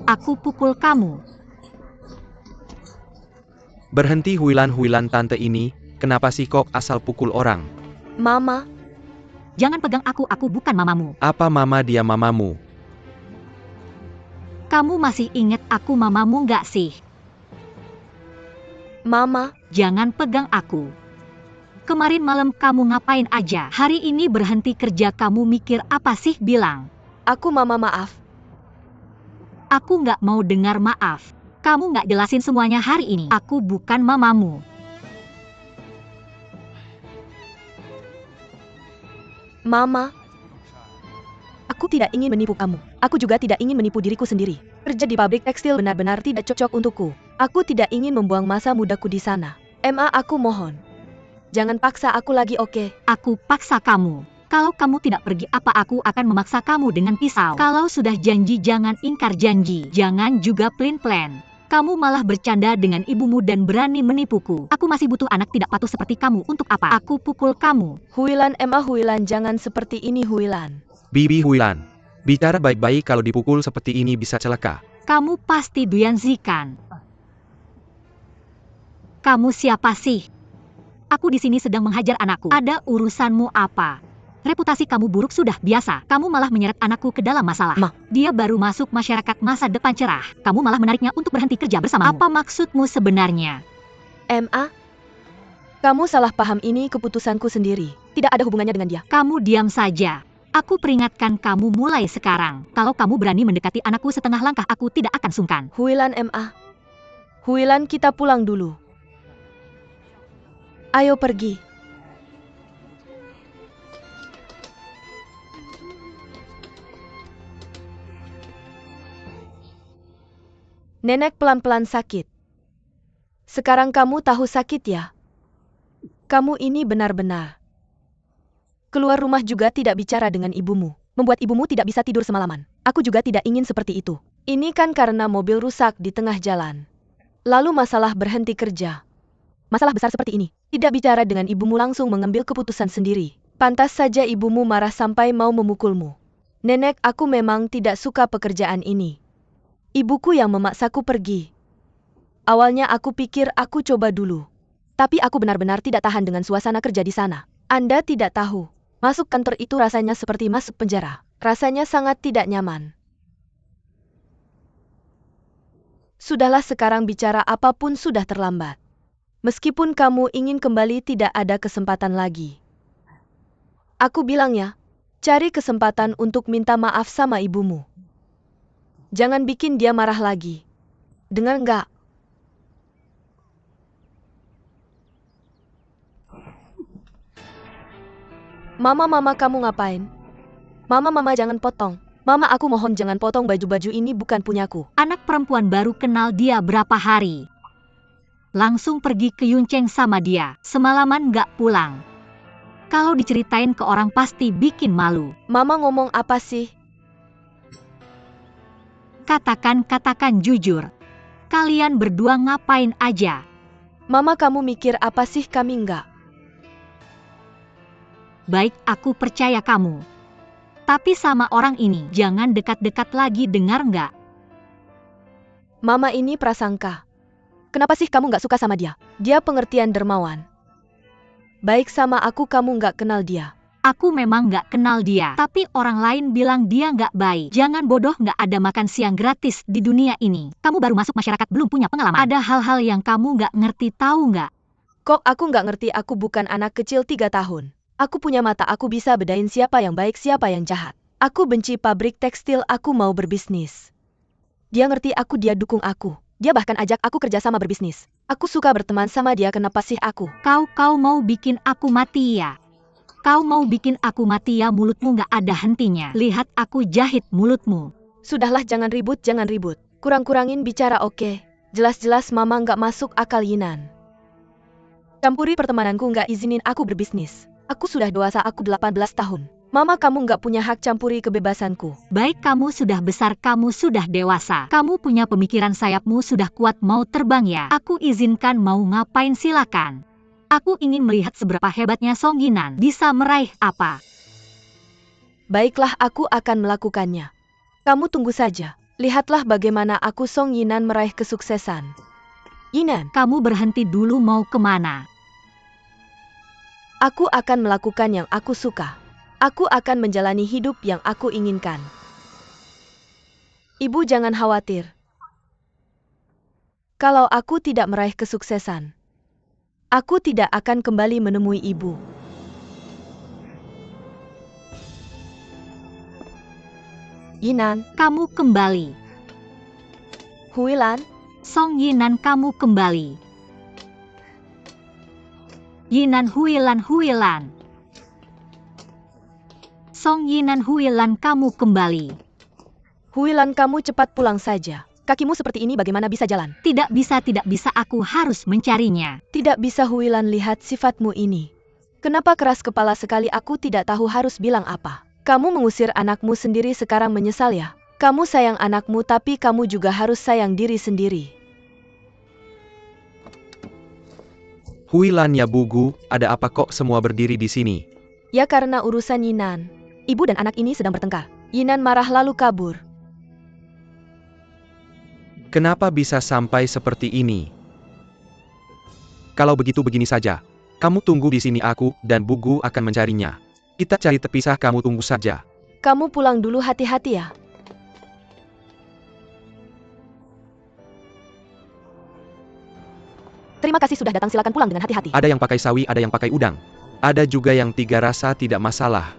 Aku pukul kamu. Berhenti Huilan tante ini, kenapa sih kok asal pukul orang? Mama, Jangan pegang aku bukan mamamu. Apa mama dia mamamu? Kamu masih ingat aku mamamu nggak sih? Mama, Jangan pegang aku. Kemarin malam kamu ngapain aja? Hari ini berhenti kerja, kamu mikir apa sih? Bilang. aku Mama maaf. Aku nggak mau dengar maaf. Kamu nggak jelasin semuanya hari ini. Aku bukan mamamu. Mama, aku tidak ingin menipu kamu. Aku juga tidak ingin menipu diriku sendiri. Kerja di pabrik tekstil benar-benar tidak cocok untukku. Aku tidak ingin membuang masa mudaku di sana. Aku mohon. Jangan paksa aku lagi, oke? Aku paksa kamu. Kalau kamu tidak pergi, apa aku akan memaksa kamu dengan pisau? Kalau sudah janji, jangan ingkar janji. Jangan juga plan-plan. Kamu malah bercanda dengan ibumu dan berani menipuku. Aku masih butuh anak tidak patuh seperti kamu. Untuk apa? Aku pukul kamu. Huilan, Huilan, jangan seperti ini, Huilan. Bibi Huilan, bicara baik-baik, kalau dipukul seperti ini bisa celaka. Kamu pasti Duyanzi kan? Kamu siapa sih? Aku di sini sedang menghajar anakku. Ada urusanmu apa? Reputasi kamu buruk sudah biasa. Kamu malah menyeret anakku ke dalam masalah. Ma. Dia baru masuk masyarakat masa depan cerah. Kamu malah menariknya untuk berhenti kerja bersamamu. Apa maksudmu sebenarnya? Kamu salah paham, ini keputusanku sendiri. Tidak ada hubungannya dengan dia. Kamu diam saja. Aku peringatkan kamu mulai sekarang. Kalau kamu berani mendekati anakku setengah langkah, aku tidak akan sungkan. Huilan, Huilan, kita pulang dulu. Ayo pergi. Nenek pelan-pelan sakit. Sekarang kamu tahu sakit ya? Kamu ini benar-benar. Keluar rumah juga tidak bicara dengan ibumu. Membuat ibumu tidak bisa tidur semalaman. Aku juga tidak ingin seperti itu. Ini kan karena mobil rusak di tengah jalan. Lalu masalah berhenti kerja. Masalah besar seperti ini. Tidak bicara dengan ibumu, langsung mengambil keputusan sendiri. Pantas saja ibumu marah sampai mau memukulmu. Nenek, aku memang tidak suka pekerjaan ini. Ibuku yang memaksaku pergi. Awalnya aku pikir aku coba dulu. Tapi aku benar-benar tidak tahan dengan suasana kerja di sana. Anda tidak tahu. Masuk kantor itu rasanya seperti masuk penjara. Rasanya sangat tidak nyaman. Sudahlah, sekarang bicara apapun sudah terlambat. Meskipun kamu ingin kembali, tidak ada kesempatan lagi. Aku bilang ya, cari kesempatan untuk minta maaf sama ibumu. Jangan bikin dia marah lagi. Dengar nggak? Mama, kamu ngapain? Mama, jangan potong. Mama, aku mohon jangan potong, baju-baju ini bukan punyaku. Anak perempuan baru kenal dia berapa hari. Langsung pergi ke Yunceng sama dia. Semalaman nggak pulang. Kalau diceritain ke orang pasti bikin malu. Mama ngomong apa sih? Katakan jujur. Kalian berdua ngapain aja? Mama, kamu mikir apa sih, kami nggak? Baik, aku percaya kamu. Tapi sama orang ini jangan dekat-dekat lagi, dengar nggak? Mama, ini prasangka. Kenapa sih kamu nggak suka sama dia? Dia pengertian dermawan. Baik sama aku, kamu nggak kenal dia. Aku memang nggak kenal dia, tapi orang lain bilang dia nggak baik. Jangan bodoh, nggak ada makan siang gratis di dunia ini. Kamu baru masuk masyarakat, belum punya pengalaman. Ada hal-hal yang kamu nggak ngerti, tahu nggak? Kok aku nggak ngerti? Aku bukan anak kecil 3 tahun. Aku punya mata, aku bisa bedain siapa yang baik, siapa yang jahat. Aku benci pabrik tekstil, aku mau berbisnis. Dia ngerti aku, dia dukung aku. Dia bahkan ajak aku kerja sama berbisnis. Aku suka berteman sama dia, kenapa sih aku? Kau mau bikin aku mati ya? Kau mau bikin aku mati ya, mulutmu gak ada hentinya. Lihat aku jahit mulutmu. Sudahlah, jangan ribut, jangan ribut. Kurang-kurangin bicara, oke? Jelas-jelas mama nggak masuk akal Yinan. Campuri pertemananku, nggak izinin aku berbisnis. Aku sudah dewasa, aku 18 tahun. Mama, kamu nggak punya hak campuri kebebasanku. Baik, kamu sudah besar, kamu sudah dewasa. Kamu punya pemikiran, sayapmu sudah kuat, mau terbang ya. Aku izinkan, mau ngapain silakan. Aku ingin melihat seberapa hebatnya Song Yinan bisa meraih apa. Baiklah, aku akan melakukannya. Kamu tunggu saja. Lihatlah bagaimana aku Song Yinan meraih kesuksesan. Yinan, Kamu berhenti dulu, mau kemana? aku akan melakukan yang aku suka. Aku akan menjalani hidup yang aku inginkan. Ibu jangan khawatir. Kalau aku tidak meraih kesuksesan, aku tidak akan kembali menemui ibu. Yinan, Kamu kembali. Huilan, Song Yinan, kamu kembali. Yinan, Huilan, Huilan. Song Yinan, Huilan, kamu kembali. Huilan, kamu cepat pulang saja. Kakimu seperti ini bagaimana bisa jalan? Tidak bisa, aku harus mencarinya. Tidak bisa Huilan, lihat sifatmu ini. Kenapa keras kepala sekali, aku tidak tahu harus bilang apa. Kamu mengusir anakmu sendiri, sekarang menyesal ya? Kamu sayang anakmu tapi kamu juga harus sayang diri sendiri. Huilan ya Bugu, ada apa kok semua berdiri di sini? Ya karena urusan Yinan. Ibu dan anak ini sedang bertengkar. Yinan marah lalu kabur. Kenapa bisa sampai seperti ini? Kalau begitu begini saja. Kamu tunggu di sini, aku dan Bugu akan mencarinya. Kita cari terpisah, kamu tunggu saja. Kamu pulang dulu, hati-hati ya. Terima kasih sudah datang, silakan pulang dengan hati-hati. Ada yang pakai sawi, ada yang pakai udang. Ada juga yang 3 rasa, tidak masalah.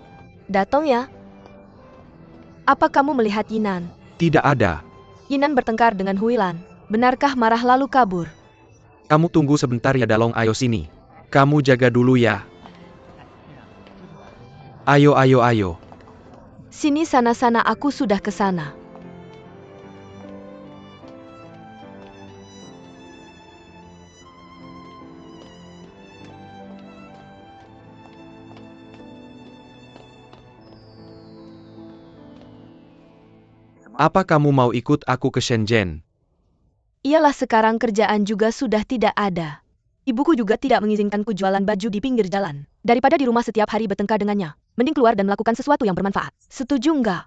Datang ya. Apa kamu melihat Yinan? Tidak ada. Yinan bertengkar dengan Huilan. Benarkah marah lalu kabur? Kamu tunggu sebentar ya Dalong, ayo sini. Kamu jaga dulu ya. Ayo, ayo, ayo. Sini, sana-sana, aku sudah ke sana. Apa kamu mau ikut aku ke Shenzhen? Iyalah, sekarang kerjaan juga sudah tidak ada. Ibuku juga tidak mengizinkanku jualan baju di pinggir jalan. Daripada di rumah setiap hari bertengkar dengannya, mending keluar dan melakukan sesuatu yang bermanfaat. Setuju nggak?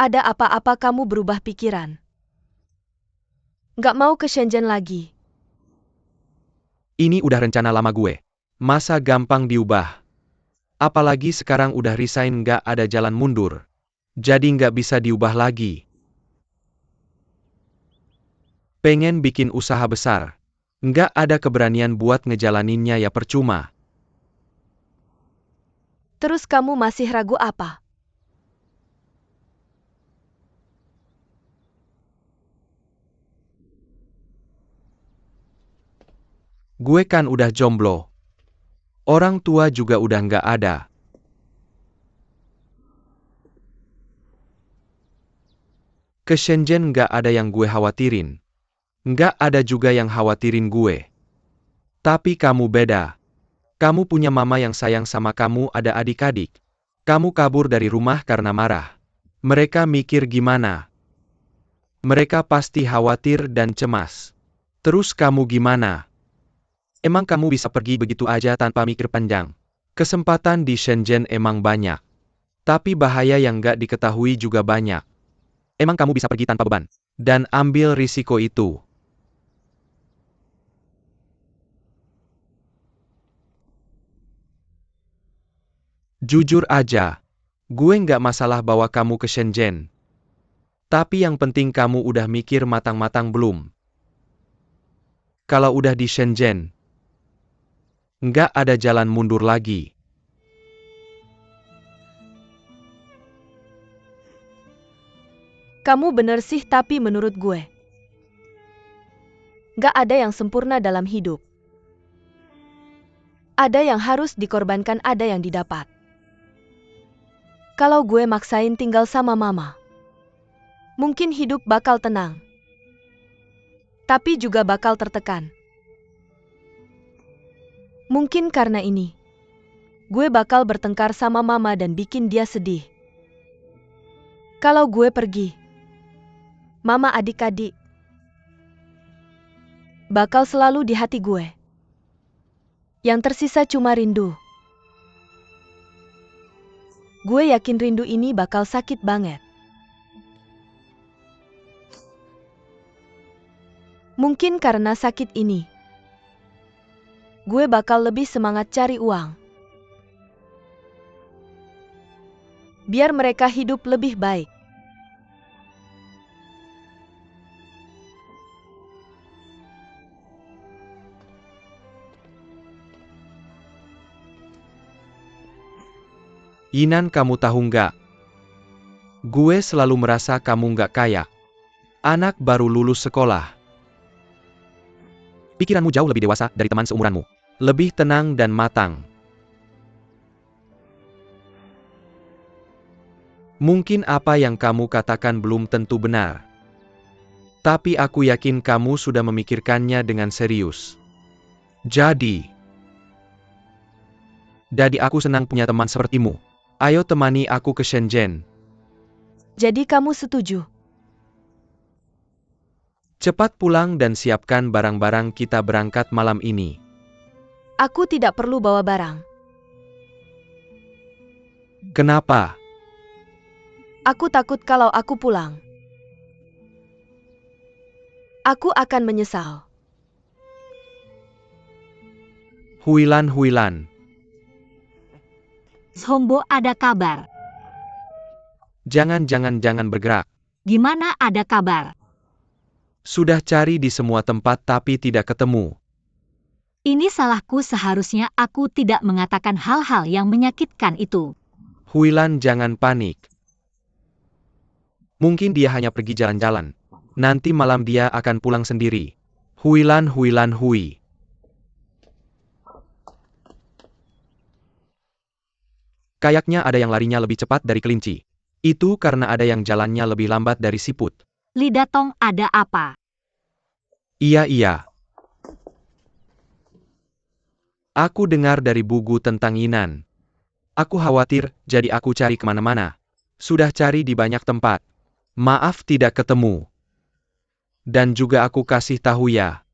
Ada apa-apa kamu berubah pikiran? Nggak mau ke Shenzhen lagi? Ini udah rencana lama gue. Masa gampang diubah? Apalagi sekarang udah resign, nggak ada jalan mundur. Jadi nggak bisa diubah lagi. Pengen bikin usaha besar. Nggak ada keberanian buat ngejalaninnya, ya percuma. Terus kamu masih ragu apa? Gue kan udah jomblo. Orang tua juga udah nggak ada. Ke Shenzhen nggak ada yang gue khawatirin. Nggak ada juga yang khawatirin gue. Tapi kamu beda. Kamu punya mama yang sayang sama kamu, ada adik-adik. Kamu kabur dari rumah karena marah. Mereka mikir gimana? Mereka pasti khawatir dan cemas. Terus kamu gimana? Emang kamu bisa pergi begitu aja tanpa mikir panjang? Kesempatan di Shenzhen emang banyak. Tapi bahaya yang nggak diketahui juga banyak. Emang kamu bisa pergi tanpa beban? Dan ambil risiko itu? Jujur aja, gue nggak masalah bawa kamu ke Shenzhen. Tapi yang penting kamu udah mikir matang-matang belum? Kalau udah di Shenzhen, nggak ada jalan mundur lagi. Kamu bener sih, tapi menurut gue, nggak ada yang sempurna dalam hidup. Ada yang harus dikorbankan, ada yang didapat. Kalau gue maksain tinggal sama mama, mungkin hidup bakal tenang. Tapi juga bakal tertekan. Mungkin karena ini, gue bakal bertengkar sama mama dan bikin dia sedih. Kalau gue pergi, mama adik-adik bakal selalu di hati gue. Yang tersisa cuma rindu. Gue yakin rindu ini bakal sakit banget. Mungkin karena sakit ini, gue bakal lebih semangat cari uang. Biar mereka hidup lebih baik. Yinan, kamu tahu nggak? Gue selalu merasa kamu nggak kaya. Anak baru lulus sekolah. Pikiranmu jauh lebih dewasa dari teman seumuranmu. Lebih tenang dan matang. Mungkin apa yang kamu katakan belum tentu benar. Tapi aku yakin kamu sudah memikirkannya dengan serius. Jadi aku senang punya teman sepertimu. Ayo temani aku ke Shenzhen. Jadi kamu setuju? Cepat pulang dan siapkan barang-barang, kita berangkat malam ini. Aku tidak perlu bawa barang. Kenapa? Aku takut kalau aku pulang, aku akan menyesal. Huilan. Shombo, ada kabar? Jangan bergerak. Gimana ada kabar? Sudah cari di semua tempat tapi tidak ketemu. Ini salahku, seharusnya aku tidak mengatakan hal-hal yang menyakitkan itu. Huilan, jangan panik. Mungkin dia hanya pergi jalan-jalan. Nanti malam dia akan pulang sendiri. Huilan. Kayaknya ada yang larinya lebih cepat dari kelinci. Itu karena ada yang jalannya lebih lambat dari siput. Li Datong, ada apa? Iya. Aku dengar dari buku tentang Yinan. Aku khawatir, jadi aku cari kemana-mana. Sudah cari di banyak tempat. Maaf tidak ketemu. Dan juga aku kasih tahu ya.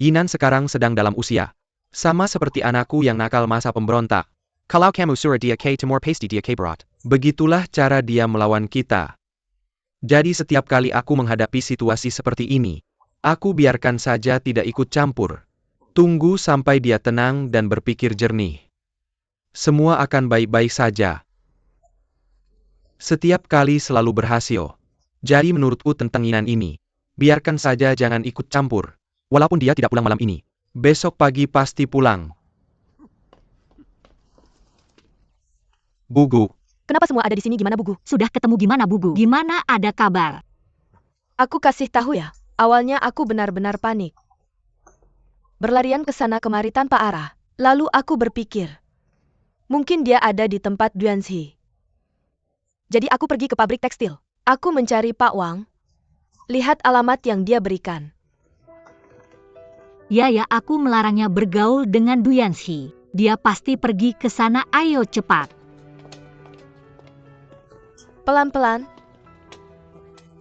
Yinan sekarang sedang dalam usia. Sama seperti anakku yang nakal masa pemberontak. Kalau kamu suruh dia ke timur pasti dia ke barat. Begitulah cara dia melawan kita. Jadi setiap kali aku menghadapi situasi seperti ini, aku biarkan saja, tidak ikut campur. Tunggu sampai dia tenang dan berpikir jernih. Semua akan baik-baik saja. Setiap kali selalu berhasil. Jadi menurutku tentang Yinan ini, biarkan saja, jangan ikut campur. Walaupun dia tidak pulang malam ini, besok pagi pasti pulang. Bugu. Kenapa semua ada di sini? Gimana Bugu? Sudah ketemu, gimana Bugu? Gimana ada kabar? Aku kasih tahu ya, awalnya aku benar-benar panik. Berlarian ke sana kemari tanpa arah. Lalu aku berpikir, mungkin dia ada di tempat Duanzi. Jadi aku pergi ke pabrik tekstil. Aku mencari Pak Wang. Lihat alamat yang dia berikan. Ya, aku melarangnya bergaul dengan Duanzi. Dia pasti pergi ke sana, ayo cepat. Pelan-pelan.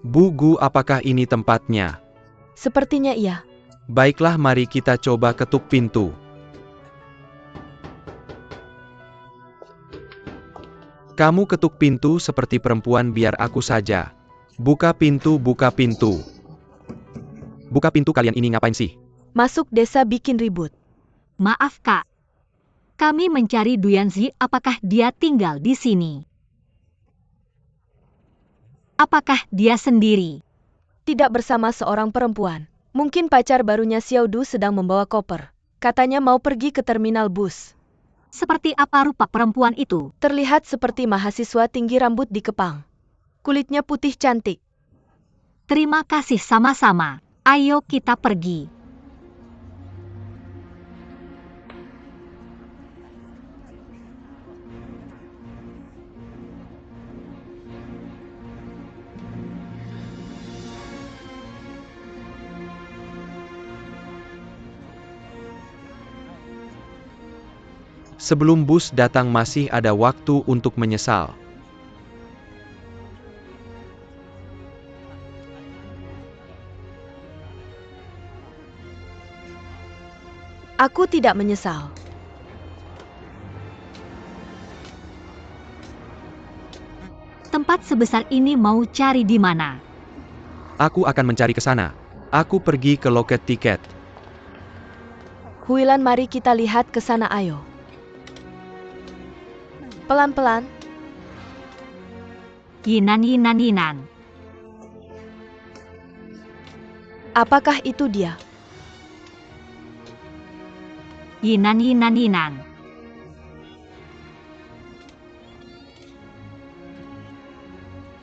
Bugu, apakah ini tempatnya? Sepertinya iya. Baiklah, mari kita coba ketuk pintu. Kamu ketuk pintu seperti perempuan, biar aku saja. Buka pintu. Buka pintu, kalian ini ngapain sih? Masuk desa bikin ribut. Maaf Kak. Kami mencari Duanzi, apakah dia tinggal di sini? Apakah dia sendiri? Tidak, bersama seorang perempuan. Mungkin pacar barunya Xiao Du sedang membawa koper. Katanya mau pergi ke terminal bus. Seperti apa rupa perempuan itu? Terlihat seperti mahasiswa tinggi, rambut dikepang. Kulitnya putih cantik. Terima kasih, sama-sama. Ayo kita pergi. Sebelum bus datang masih ada waktu untuk menyesal. Aku tidak menyesal. Tempat sebesar ini mau cari di mana? Aku akan mencari ke sana. Aku pergi ke loket tiket. Huilan, mari kita lihat ke sana, ayo. Pelan-pelan. Yinan. Apakah itu dia? Yinan.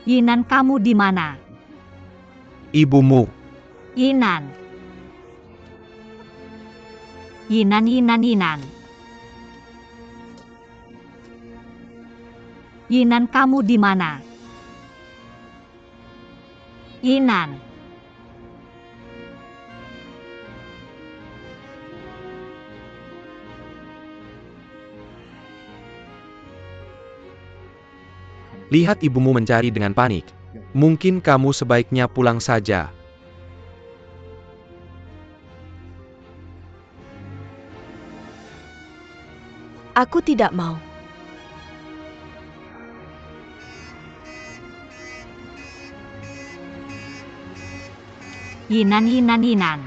Yinan, kamu di mana? Ibumu. Yinan. Yinan, kamu di mana? Yinan. Lihat ibumu mencari dengan panik. Mungkin kamu sebaiknya pulang saja. Aku tidak mau. Yinan. Yinan.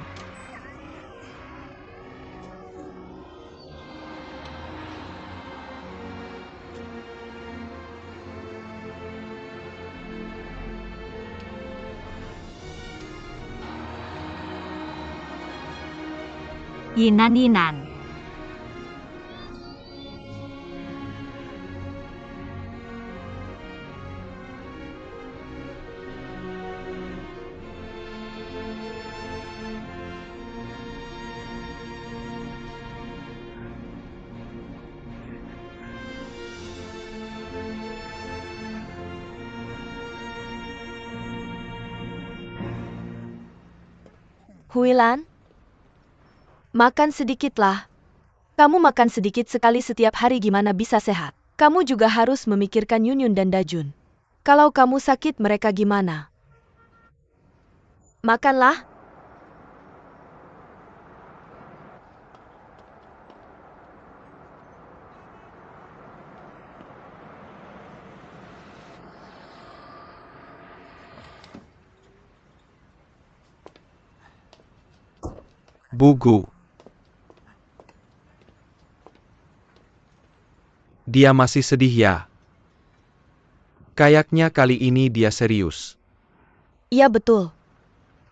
Huilan, makan sedikitlah. Kamu makan sedikit sekali setiap hari, gimana bisa sehat? Kamu juga harus memikirkan Yunyun dan Dajun. Kalau kamu sakit, mereka gimana? Makanlah. Bugu. Dia masih sedih ya? Kayaknya kali ini dia serius. Iya betul.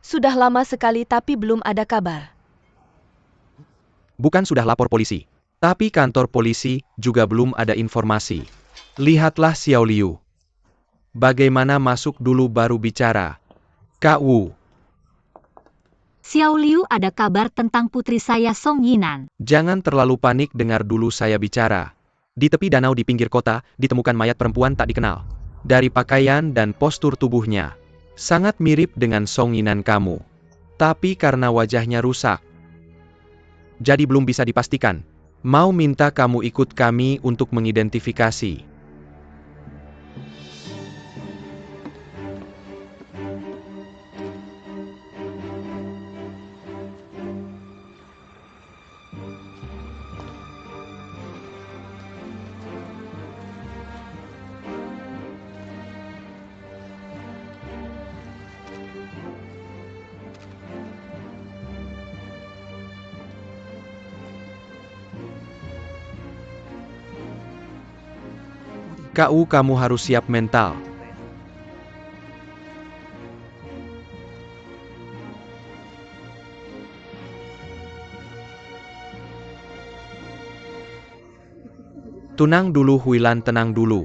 Sudah lama sekali tapi belum ada kabar. Bukan sudah lapor polisi, tapi kantor polisi juga belum ada informasi. Lihatlah Xiao Liu. Bagaimana masuk dulu baru bicara. Kak Wu. Xiao Liu, ada kabar tentang putri saya Song Yinan. Jangan terlalu panik, dengar dulu saya bicara. Di tepi danau di pinggir kota, ditemukan mayat perempuan tak dikenal. Dari pakaian dan postur tubuhnya, sangat mirip dengan Song Yinan kamu. Tapi karena wajahnya rusak, jadi belum bisa dipastikan. Mau minta kamu ikut kami untuk mengidentifikasi. Kak Wu, kamu harus siap mental. Tenang dulu Huilan, tenang dulu.